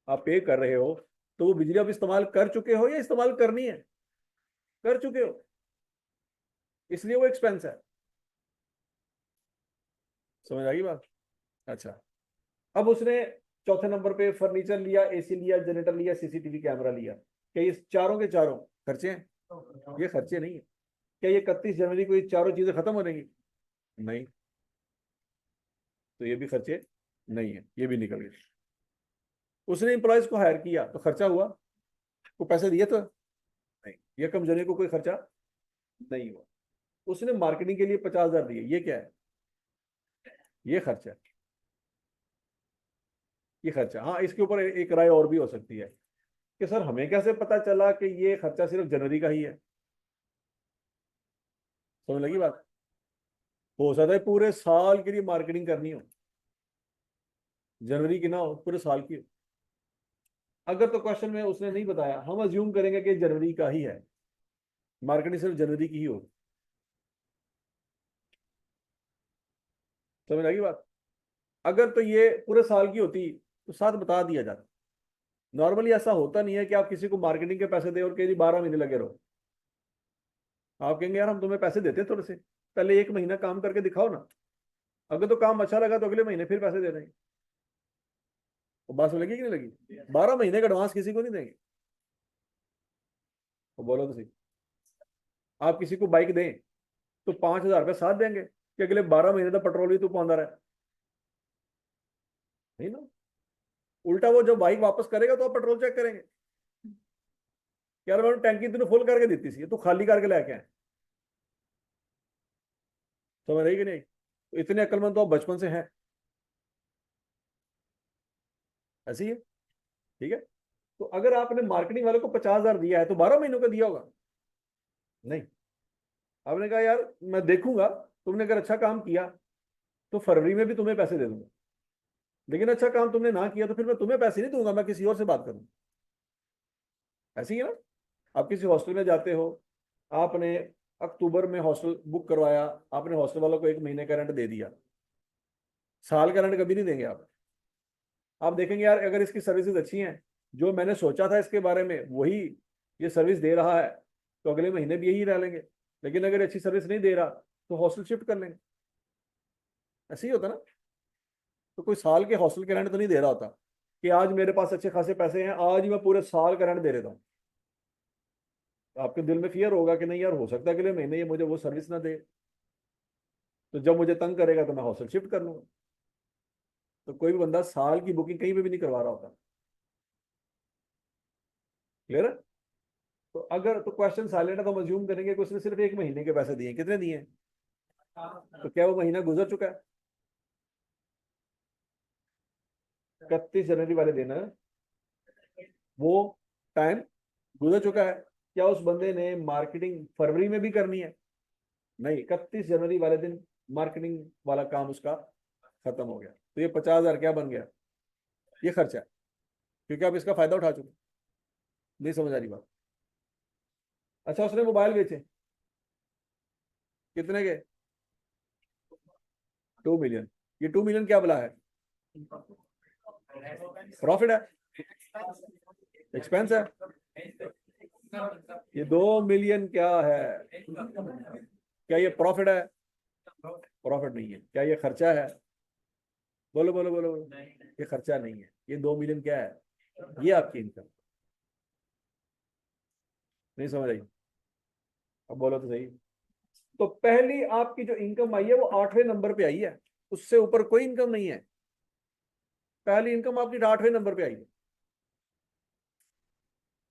आप पे कर रहे हो, तो वो बिजली आप इस्तेमाल कर चुके हो या इस्तेमाल करनी है? कर चुके हो, इसलिए वो एक्सपेंस है। समझ आ गई बात। अच्छा, अब उसने चौथे नंबर पे फर्नीचर लिया, एसी लिया, जनरेटर लिया, सीसीटीवी कैमरा लिया। क्या ये चारों के चारों खर्चे हैं? ये खर्चे नहीं है। क्या ये 31 जनवरी को ये चारों चीजें खत्म हो जाएंगी? नहीं। तो ये भी खर्चे नहीं है, ये भी निकल गए। उसने इंप्लॉयज को हायर किया तो खर्चा हुआ, को पैसे दिए तो नहीं, ये कमजोरी को कोई खर्चा नहीं हुआ। उसने मार्केटिंग के लिए 50,000 दिए, ये क्या है? ये खर्चा है, ये खर्चा। हाँ, इसके ऊपर एक राय और भी हो सकती है कि सर हमें कैसे पता चला कि ये खर्चा सिर्फ जनवरी का ही है? समझ लगी बात? हो सकता है पूरे साल के लिए मार्केटिंग करनी हो, जनवरी की ना हो, पूरे साल की हो। अगर तो क्वेश्चन में उसने नहीं बताया, हम अज्यूम करेंगे कि जनवरी का ही है, मार्केटिंग सिर्फ जनवरी की ही होगी। समझ लगी बात? अगर तो ये पूरे साल की होती तो साथ बता दिया जाता। नॉर्मली ऐसा होता नहीं है कि आप किसी को मार्केटिंग के पैसे दे और कह जी 12 महीने लगे रहो। आप कहेंगे यार हम तुम्हें पैसे देते हैं थोड़े से, पहले 1 महीना काम करके दिखाओ ना, अगर तो काम अच्छा लगा तो अगले महीने फिर पैसे दे देंगे। वो बात लगी कि नहीं लगी? 12 महीने का एडवांस किसी को नहीं देंगे। वो बोलो तो सही। आप किसी को बाइक दें तो 5,000 रुपये साथ देंगे कि अगले 12 महीने तक पेट्रोल भी तू पाਉਂਦਾ रहा? नहीं ना। उल्टा वो जब बाइक वापस करेगा तो आप पेट्रोल चेक करेंगे, यार मैंने टैंकी तेन फुल करके दी सी, तू खाली करके लेके आए। समझ रही कि नहीं? तो इतने अक्लमंद तो आप बचपन से हैं, ऐसी है। ठीक है। तो अगर आपने मार्केटिंग वाले को 50,000 दिया है तो 12 महीनों का दिया होगा? नहीं। आपने कहा यार मैं देखूंगा, तुमने अगर अच्छा काम किया तो फरवरी में भी तुम्हें पैसे दे दूंगा, लेकिन अच्छा काम तुमने ना किया तो फिर मैं तुम्हें पैसे नहीं दूंगा, मैं किसी और से बात करूँ। ऐसी ही है ना। आप किसी हॉस्टल में जाते हो, आपने अक्टूबर में हॉस्टल बुक करवाया, आपने हॉस्टल वालों को 1 महीने का रेंट दे दिया, साल का रेंट कभी नहीं देंगे आप देखेंगे यार अगर इसकी सर्विसेज अच्छी हैं, जो मैंने सोचा था इसके बारे में वही ये सर्विस दे रहा है, तो अगले महीने भी यही रह लेंगे। लेकिन अगर अच्छी सर्विस नहीं दे रहा तो हॉस्टल शिफ्ट कर लेंगे। ऐसे ही होता ना। तो कोई साल के हॉस्टल के रेंट तो नहीं दे रहा होता कि आज मेरे पास अच्छे खासे पैसे हैं, आज ही मैं पूरे साल का रेंट दे देता हूँ। तो आपके दिल में फियर होगा कि नहीं यार हो सकता है अगले महीने ये मुझे वो सर्विस ना दे, तो जब मुझे तंग करेगा तो मैं हॉस्टल शिफ्ट कर लूंगा। तो कोई भी बंदा साल की बुकिंग कहीं पे भी नहीं करवा रहा होता। क्लियर है? तो अगर तो क्वेश्चन साइलेंट है तो हम अज्यूम करेंगे कि उसने सिर्फ 1 महीने के पैसे दिए। कितने दिए? तो क्या वो महीना गुजर चुका है? 31 जनवरी वाले दिन वो टाइम गुजर चुका है। क्या उस बंदे ने मार्केटिंग फरवरी में भी करनी है? नहीं, 31 जनवरी वाले दिन मार्केटिंग वाला काम उसका खत्म हो गया। तो ये 50,000 क्या बन गया? ये खर्चा है, क्योंकि आप इसका फायदा उठा चुके। नहीं समझ आ रही बात? अच्छा, उसने मोबाइल बेचे, कितने के? 2 मिलियन। ये 2 मिलियन क्या बला है? प्रॉफिट है? एक्सपेंस है? ये 2 मिलियन क्या है? क्या ये प्रॉफिट है? प्रॉफिट नहीं है। क्या ये खर्चा है? बोलो बोलो बोलो बोलो। ये खर्चा नहीं है। ये 2 मिलियन क्या है? ये आपकी इनकम। नहीं समझ आई? अब बोलो तो सही। तो पहली आपकी जो इनकम आई है वो 8वें नंबर पे आई है, उससे ऊपर कोई इनकम नहीं है। पहली इनकम आपकी 8वें नंबर पे आई है।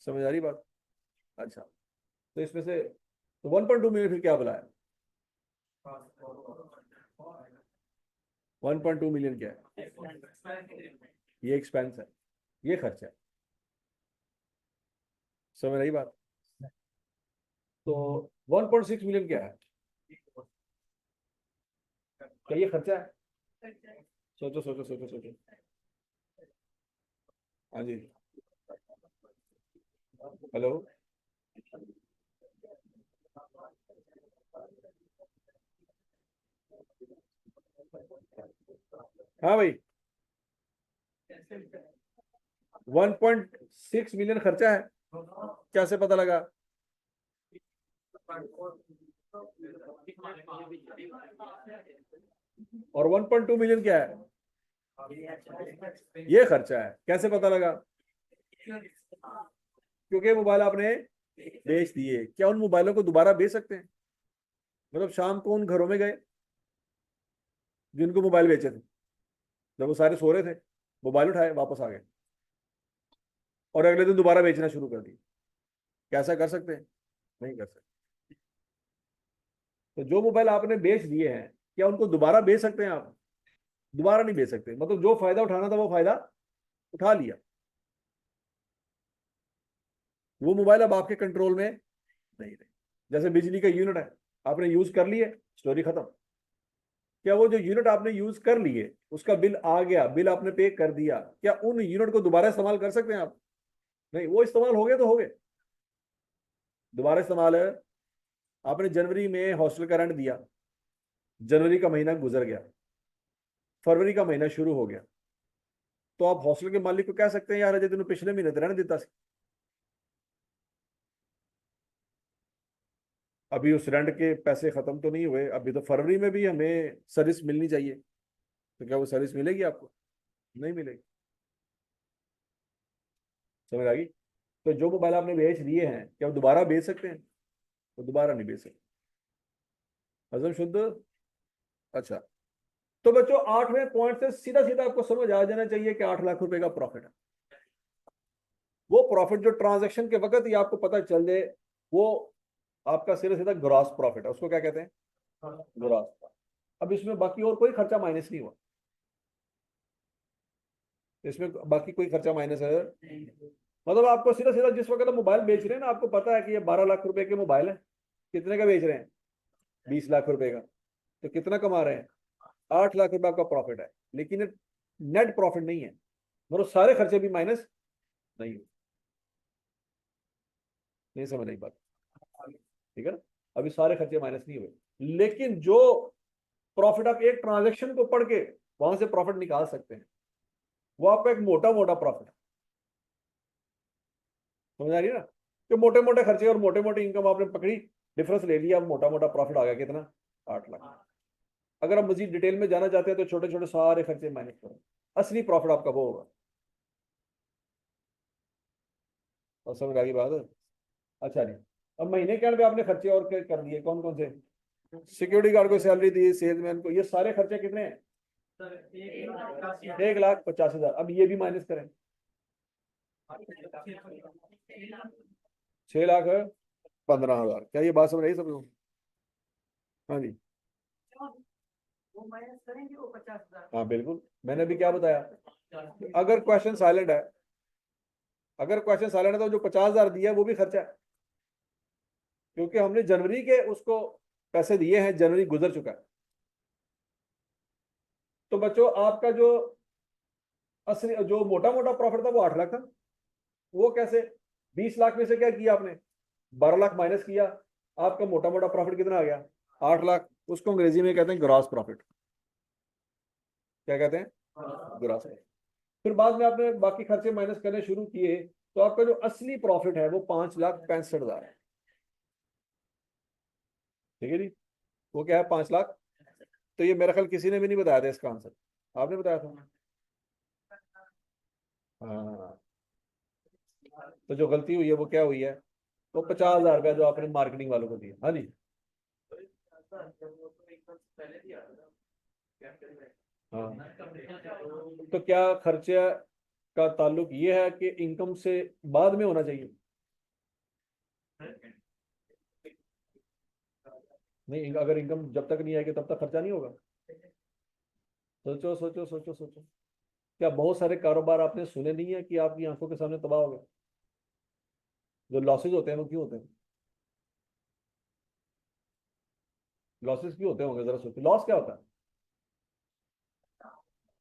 समझ आ रही बात? अच्छा, तो इसमें से तो 1.2 मिलियन फिर क्या बुलाया? 1.2 मिलियन क्या है? ये एक्सपेंस है, ये खर्चा है। समझ रही बात? तो 1.6 मिलियन क्या है? क्या ये खर्चा है? सोचो सोचो सोचो सोचो। हाँ जी। हेलो। हाँ भाई, 1.6 मिलियन खर्चा है, कैसे पता लगा? और 1.2 मिलियन क्या है? ये खर्चा है। कैसे पता लगा? क्योंकि मोबाइल आपने बेच दिए। क्या उन मोबाइलों को दोबारा बेच सकते हैं? मतलब शाम को उन घरों में गए जिनको मोबाइल बेचे थे, जब वो सारे सो रहे थे, मोबाइल उठाए, वापस आ गए और अगले दिन दोबारा बेचना शुरू कर दिया। कैसा कर सकते हैं? नहीं कर सकते। तो जो मोबाइल आपने बेच दिए हैं, क्या उनको दोबारा बेच सकते हैं आप? दोबारा नहीं बेच सकते। मतलब जो फायदा उठाना था वो फायदा उठा लिया। वो मोबाइल अब आपके कंट्रोल में नहीं रहे। जैसे बिजली का यूनिट है, आपने यूज कर लिए, स्टोरी खत्म। क्या वो जो यूनिट आपने यूज कर लिए, उसका बिल आ गया, बिल आपने पे कर दिया, क्या उन यूनिट को दोबारा इस्तेमाल कर सकते हैं आप? नहीं। वो इस्तेमाल हो गए तो हो गए। दोबारा इस्तेमाल है। आपने जनवरी में हॉस्टल का रेंट दिया, जनवरी का महीना गुजर गया, फरवरी का महीना शुरू हो गया, तो आप हॉस्टल के मालिक को कह सकते हैं, यार अजय तेन पिछले महीने तो रहने देता सी, अभी उस रेंट के पैसे खत्म तो नहीं हुए, अभी तो फरवरी में भी हमें सर्विस मिलनी चाहिए। तो क्या वो सर्विस मिलेगी आपको? नहीं मिलेगी। समझ आ गई? तो जो मोबाइल आपने बेच दिए हैं, क्या वो दोबारा बेच सकते हैं? वो दोबारा नहीं बेच सकते। हजम शुद्ध। अच्छा। तो बच्चों 8वें पॉइंट से सीधा सीधा आपको समझ आ जाना चाहिए कि 8 लाख रुपए का प्रॉफिट है। वो प्रॉफिट जो ट्रांजैक्शन के वक्त ही आपको पता चल जाए, वो आपका सीधा सीधा ग्रॉस प्रॉफिट है। उसको क्या कहते हैं? ग्रॉस। अब इसमें बाकी और कोई खर्चा माइनस नहीं हुआ। इसमें बाकी कोई खर्चा माइनस है? मतलब आपको सीधा सीधा जिस वक्त आप मोबाइल बेच रहे हैं ना, आपको पता है कि ये 12 लाख रुपए के मोबाइल है। कितने का बेच रहे हैं? 20 लाख रुपए का। तो कितना कमा रहे हैं? 8 लाख रुपए आपका प्रॉफिट है। लेकिन नेट प्रॉफिट नहीं है, मतलब सारे खर्चे भी माइनस नहीं हुए। नहीं समझ नहीं बात? ठीक है ना? अभी सारे खर्चे माइनस नहीं हुए, लेकिन जो प्रॉफिट आप एक ट्रांजेक्शन को पढ़ के वहां से प्रॉफिट निकाल सकते हैं, वो आपका एक मोटा मोटा प्रॉफिट है। समझ आ रही है ना? कि मोटे मोटे खर्चे और मोटे मोटे इनकम आपने पकड़ी, डिफरेंस ले लिया, मोटा मोटा प्रॉफिट आ गया कितना? 8 लाख। अगर आप मजीद डिटेल में जाना चाहते हैं तो छोटे छोटे सारे खर्चे माइनस करो, असली प्रॉफिट आपका वो होगा। और समझ आ गई बात? अच्छा नहीं। अब महीने के एंड पे आपने खर्चे और कर दिए, कौन कौन से? सिक्योरिटी गार्ड को सैलरी दी, सेल्समैन को, ये सारे खर्चे कितने हैं? 1,50,000। अब ये भी माइनस करें, 6,15,000। क्या ये बात समझ आई सबको? हाँ जी। हाँ बिल्कुल, मैंने अभी क्या बताया? अगर क्वेश्चन साइलेंट है, अगर क्वेश्चन साइलेंट है तो जो 50,000 दिया है वो भी खर्चा है, क्योंकि हमने जनवरी के उसको पैसे दिए हैं, जनवरी गुजर चुका है। तो बच्चों आपका जो असली जो मोटा मोटा प्रॉफिट था वो 8 लाख था। वो कैसे? 20 लाख में से क्या किया आपने? 12 लाख माइनस किया, आपका मोटा मोटा प्रॉफिट कितना आ गया? 8 लाख। उसको अंग्रेजी में कहते हैं ग्रॉस प्रॉफिट। क्या कहते हैं? ग्रॉस। फिर बाद में आपने बाकी खर्चे माइनस करने शुरू किए, तो आपका जो असली प्रॉफिट है वो 5,65,000 है। ठीक है जी? वो क्या है? 5 लाख। तो ये मेरा ख्याल किसी ने भी नहीं बताया था इसका आंसर, आपने बताया था? हाँ। तो जो गलती हुई है वो क्या हुई है? वो 50,000 रुपया जो आपने मार्केटिंग वालों को दिया। हाँ जी। हाँ। तो क्या खर्चे का ताल्लुक ये है कि इनकम से बाद में होना चाहिए? नहीं, अगर इनकम जब तक नहीं आएगी तब तक खर्चा नहीं होगा। सोचो सोचो सोचो सोचो। क्या बहुत सारे कारोबार आपने सुने नहीं है कि आपकी आंखों के सामने तबाह हो गए? जो लॉसेज होते हैं वो क्यों होते हैं? लॉसेज क्यों होते होंगे? जरा सोचो, लॉस क्या होता है?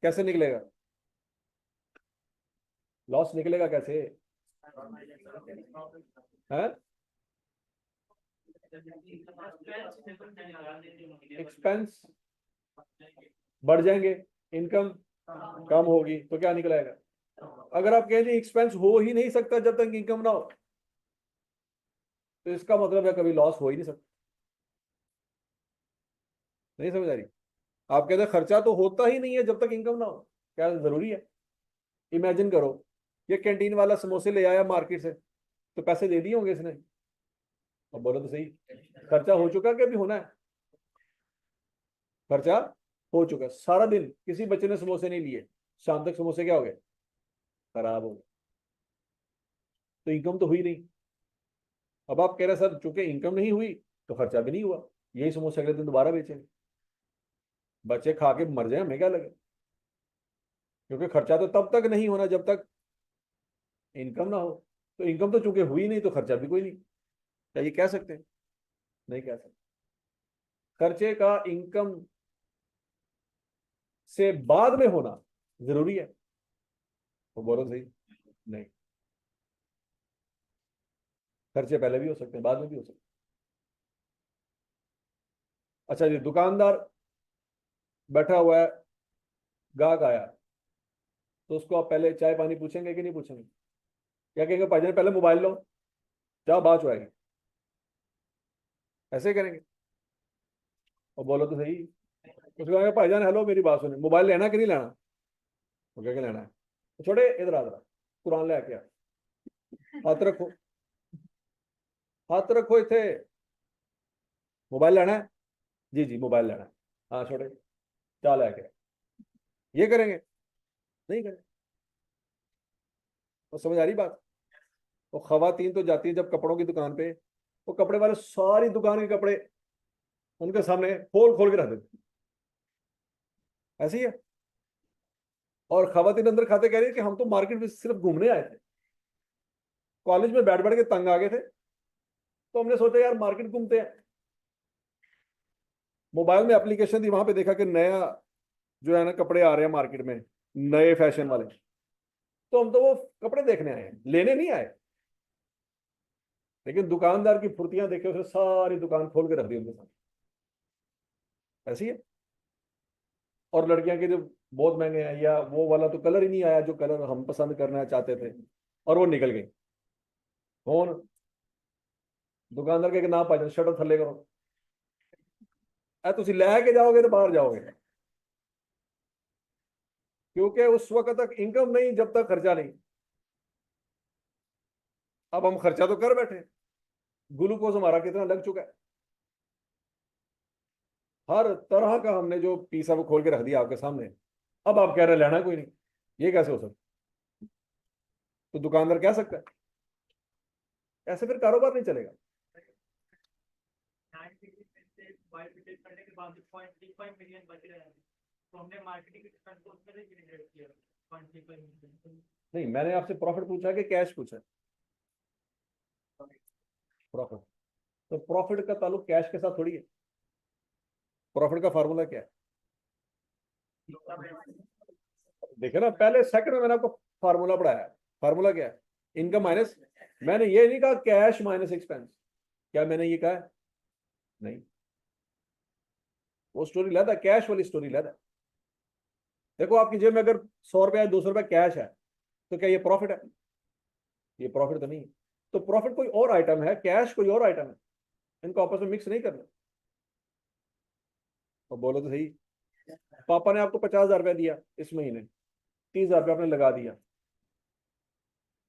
कैसे निकलेगा? लॉस निकलेगा कैसे? है? एक्सपेंस बढ़ जाएंगे, इनकम कम होगी, तो क्या निकलेगा? अगर आप कहें एक्सपेंस हो ही नहीं सकता जब तक इनकम ना हो, तो इसका मतलब है कभी लॉस हो ही नहीं सकता। नहीं समझ आ रही? आप कहते हैं खर्चा तो होता ही नहीं है जब तक इनकम ना हो, क्या जरूरी है? इमेजिन करो, ये कैंटीन वाला समोसे ले आया मार्केट से, तो पैसे दे दिए होंगे इसने? अब बोलो तो सही, खर्चा हो चुका कि अभी होना है? खर्चा हो चुका, सारा दिन किसी बच्चे ने समोसे नहीं लिए, शाम तक समोसे क्या हो गए? खराब हो गए। तो इनकम तो हुई नहीं। अब आप कह रहे हैं सर चूंकि इनकम नहीं हुई तो खर्चा भी नहीं हुआ, यही समोसे अगले दिन दोबारा बेचेंगे, बच्चे खा के मर जाए हमें क्या लगे? क्योंकि खर्चा तो तब तक नहीं होना जब तक इनकम ना हो। तो इनकम तो चूंकि हुई नहीं तो खर्चा भी कोई नहीं। क्या ये कह सकते हैं? नहीं कह सकते। खर्चे का इनकम से बाद में होना जरूरी है? तो बोलो सही। नहीं, खर्चे पहले भी हो सकते हैं, बाद में भी हो सकते हैं। अच्छा जी, दुकानदार बैठा हुआ है, गाहक आया, तो उसको आप पहले चाय पानी पूछेंगे कि नहीं पूछेंगे? क्या कहेंगे, भाईजान पहले मोबाइल लो, चाय बाद में आएगी, ऐसे करेंगे? और बोलो तो सही। उसको कहेंगे भाईजान हेलो मेरी बात सुने, मोबाइल लेना कि नहीं लेना? वो क्या लेना है? तो छोटे इधर आ जरा, कुरान ले आके आ, हाथ रखो, हाथ रखो इथे, मोबाइल लेना है? जी जी मोबाइल लेना है। हाँ छोटे, चाल लेके आ। ये करेंगे? नहीं करेंगे। तो समझ आ रही बात? वो खवातीन तो जाती है जब कपड़ों की दुकान पे, वो कपड़े वाले सारी दुकान के कपड़े उनके सामने खोल खोल के रख देते, ऐसी है। और खवातीन अंदर खाते कह रही है कि हम तो मार्केट में सिर्फ घूमने आए थे, कॉलेज में बैठ बैठ के तंग आ गए थे, तो हमने सोचा यार मार्केट घूमते हैं। मोबाइल में एप्लीकेशन थी, वहां पे देखा कि नया जो है ना कपड़े आ रहे हैं मार्केट में, नए फैशन वाले, तो हम तो वो कपड़े देखने आए हैं, लेने नहीं आए। लेकिन दुकानदार की फुर्तियां देखे, उसने सारी दुकान खोल के रख दी उनके सामने, ऐसी है। और लड़कियां के जो बहुत महंगे हैं, या वो वाला तो कलर ही नहीं आया जो कलर हम पसंद करना चाहते थे, और वो निकल गई। कौन? दुकानदार के ना पा शटर थले करो, तुम लैके जाओगे तो बाहर जाओगे, क्योंकि उस वक्त तक इनकम नहीं जब तक खर्चा नहीं। अब हम खर्चा तो कर बैठे, ग्लूकोज हमारा कितना लग चुका है, हर तरह का हमने जो पीसा वो खोल के रख दिया आपके सामने। अब आप कह रहे हैं लेना कोई नहीं, ये कैसे हो सकता? तो दुकानदार कह सकता है? ऐसे फिर कारोबार नहीं चलेगा। नहीं, मैंने आपसे प्रॉफिट पूछा कि कैश पूछा? प्रॉफिट। तो प्रॉफिट का ताल्लुक कैश के साथ थोड़ी है। प्रॉफिट का फार्मूला क्या है? देखे ना, पहले सेकंड में मैंने आपको फार्मूला पढ़ाया। फार्मूला क्या है? इनकम माइनस, मैंने ये नहीं कहा कैश माइनस एक्सपेंस, क्या मैंने ये कहा है? नहीं, वो स्टोरी लगा, कैश वाली स्टोरी लगा। देखो आपकी जेब में अगर 100 रुपया या 200 रुपया कैश है, तो क्या ये प्रॉफिट है? ये प्रॉफिट तो नहीं है। तो प्रॉफिट कोई और आइटम है, कैश कोई और आइटम है, इनको आपस में मिक्स नहीं करना। तो बोलो तो सही। पापा ने आपको 50,000 रुपया दिया इस महीने, 30,000 रुपया आपने लगा दिया,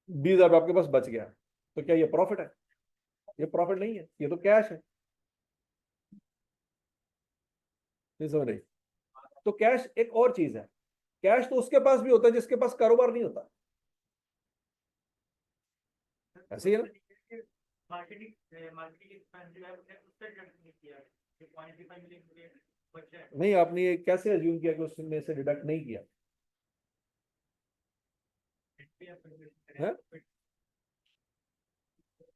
20,000 रुपया आपके पास बच गया, तो क्या ये प्रॉफिट है? ये प्रॉफिट नहीं है, ये तो कैश है। नहीं समझ रही? तो कैश एक और चीज है, कैश तो उसके पास भी होता है जिसके पास कारोबार नहीं होता, ऐसे ही है ना। नहीं, आपने ये कैसे अज्यूम किया कि उसमें से डिडक्ट नहीं किया है?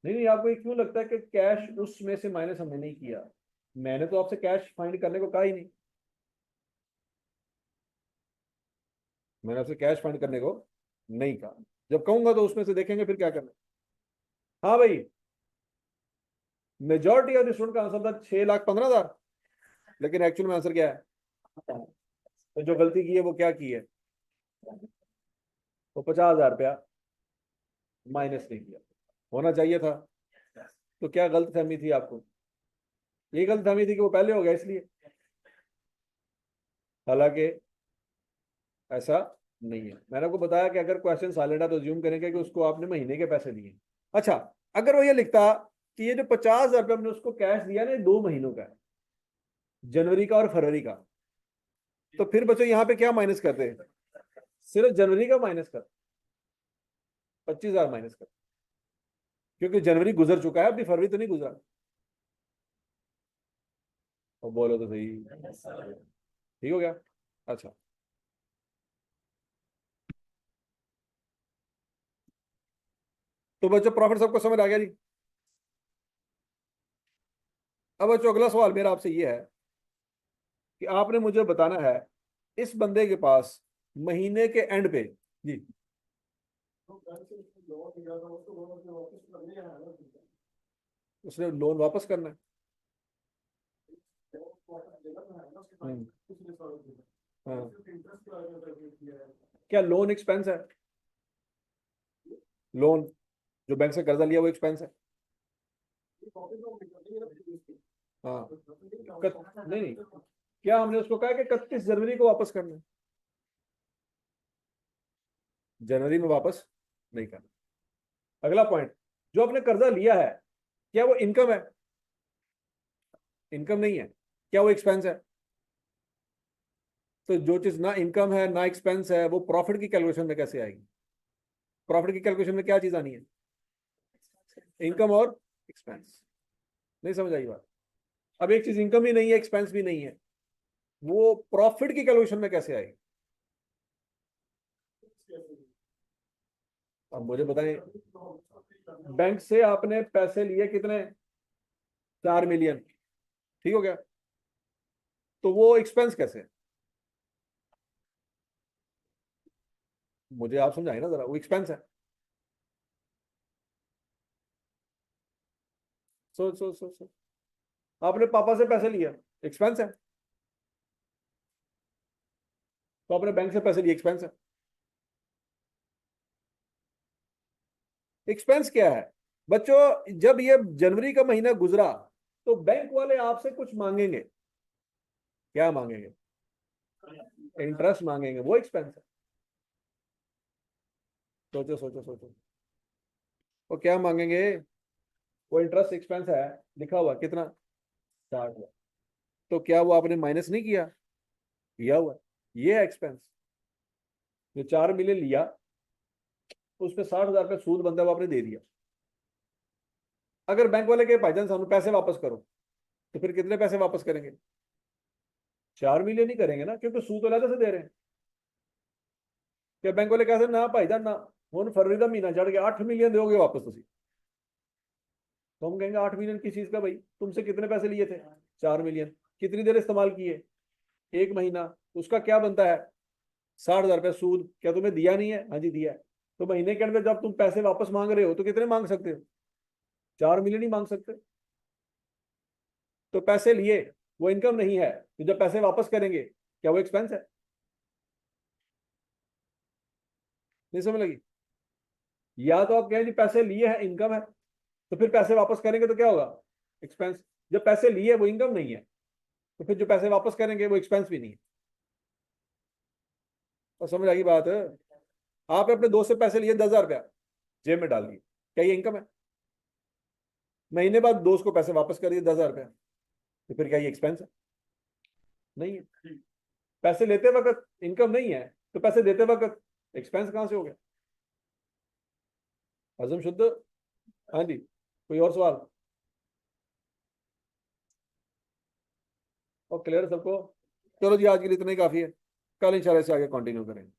नहीं नहीं, आपको ये क्यों लगता है कि कैश उसमें से माइनस हमने नहीं किया? मैंने तो आपसे कैश फाइंड करने को कहा ही नहीं, मैंने आपसे कैश फाइंड करने को नहीं कहा। जब कहूंगा तो उसमें से देखेंगे फिर क्या करना। हाँ भाई, मेजोरिटी ऑफ स्टूडेंट का आंसर था 6,15,000, लेकिन एक्चुअल में आंसर क्या है? तो जो गलती की है वो क्या की है? वो 50,000 रुपया माइनस नहीं किया, होना चाहिए था। तो क्या गलत फहमी थी आपको? ये गलत फहमी थी कि वो पहले हो गया इसलिए। हालांकि ऐसा नहीं है। मैंने आपको बताया कि अगर क्वेश्चन साइलेंट है तो ज्यूम करेंगे कि उसको आपने महीने के पैसे दिए। अच्छा, अगर वो ये लिखता कि ये जो 50,000 रुपये हमने उसको कैश दिया ना, 2 महीनों का है, जनवरी का और फरवरी का, तो फिर बच्चों यहाँ पे क्या माइनस करते हैं? सिर्फ जनवरी का माइनस कर, 25,000 माइनस कर, क्योंकि जनवरी गुजर चुका है, अभी फरवरी तो नहीं गुजरा। और बोलो तो सही, ठीक हो गया। अच्छा, तो बच्चों प्रॉफिट सबको समझ आ गया जी। अब बच्चों अगला सवाल मेरा आपसे ये है कि आपने मुझे बताना है, इस बंदे के पास महीने के एंड पे जी, उसने लोन वापस करना है। हम्म, हाँ, क्या लोन एक्सपेंस है? लोन जो बैंक से कर्जा लिया वो एक्सपेंस है। हाँ, नहीं नहीं, क्या हमने उसको कहा कि 31 जनवरी को वापस करना है? जनवरी में वापस नहीं करना। अगला पॉइंट, जो आपने कर्जा लिया है, क्या वो इनकम है? इनकम नहीं है। क्या वो एक्सपेंस है? तो जो चीज ना इनकम है ना एक्सपेंस है, वो प्रॉफिट की कैलकुलेशन में कैसे आएगी? प्रॉफिट की कैलकुलेशन में क्या चीज आनी है? इनकम और एक्सपेंस। नहीं समझ आई बात? अब एक चीज इनकम ही नहीं है, एक्सपेंस भी नहीं है, वो प्रॉफिट की कैलकुलेशन में कैसे आएगी? अब मुझे बताएं, बैंक से आपने पैसे लिए कितने? 4 मिलियन, ठीक हो गया, तो वो एक्सपेंस कैसे है? मुझे आप समझाए ना जरा, वो एक्सपेंस है। सोच सोच सोच सोच, आपने पापा से पैसे लिए, एक्सपेंस है। तो आपने बैंक से पैसे लिए, एक्सपेंस है। एक्सपेंस क्या है बच्चों? जब ये जनवरी का महीना गुजरा तो बैंक वाले आपसे कुछ मांगेंगे। क्या मांगेंगे? इंटरेस्ट मांगेंगे, वो एक्सपेंस है। सोचो सोचो सोचो, वो क्या मांगेंगे? वो इंटरेस्ट एक्सपेंस है, लिखा हुआ कितना? 60,000। तो क्या वो आपने माइनस नहीं किया? किया हुआ। ये है एक्सपेंस। जो 4 मिलियन लिया, उस पर 60,000 रुपये सूद बंदा वो आपने दे दिया। अगर बैंक वाले के भाईजान सानू पैसे वापस करो, तो फिर कितने पैसे वापस करेंगे? 4 मिलियन ही करेंगे ना, क्योंकि सूद तो अलग से दे रहे हैं। क्या बैंक वाले कहते ना भाईजान ना, हम फरवरी का महीना चढ़ गया, 8 मिलियन दोगे वापस तुम? तो हम कहेंगे 8 मिलियन किस चीज का भाई? तुमसे कितने पैसे लिए थे? 4 मिलियन। कितनी देर इस्तेमाल किए? 1 महीना। उसका क्या बनता है? 60,000 रुपये सूद। क्या तुम्हें दिया नहीं है? हाँ जी दिया है। तो महीने के अंदर जब तुम पैसे वापस मांग रहे हो तो कितने मांग सकते हो? 4 मिलियन ही मांग सकते हो। तो पैसे लिए, वो इनकम नहीं है, तो जब पैसे वापस करेंगे, क्या वो एक्सपेंस है? नहीं समझ लगी? या तो आप कहें जी पैसे लिए हैं, इनकम है, तो फिर पैसे वापस करेंगे तो क्या होगा? एक्सपेंस। जब पैसे लिए वो इनकम नहीं है, तो फिर जो पैसे वापस करेंगे वो एक्सपेंस भी नहीं है। और समझ आ गई बात? आपने अपने दोस्त से पैसे लिए 10,000 रुपया, जेब में डाल दिए, क्या ये इनकम है? महीने बाद दोस्त को पैसे वापस कर दिए 10,000 रुपया, तो फिर क्या ये एक्सपेंस है? नहीं है। पैसे लेते वक्त इनकम नहीं है, तो पैसे देते वक्त एक्सपेंस कहां से हो गया? हजम शुद्ध। हाँ जी, कोई और सवाल? और क्लियर सबको? चलो जी, आज के लिए इतना ही काफी है। कल इंशाल्लाह से आगे कंटिन्यू करेंगे।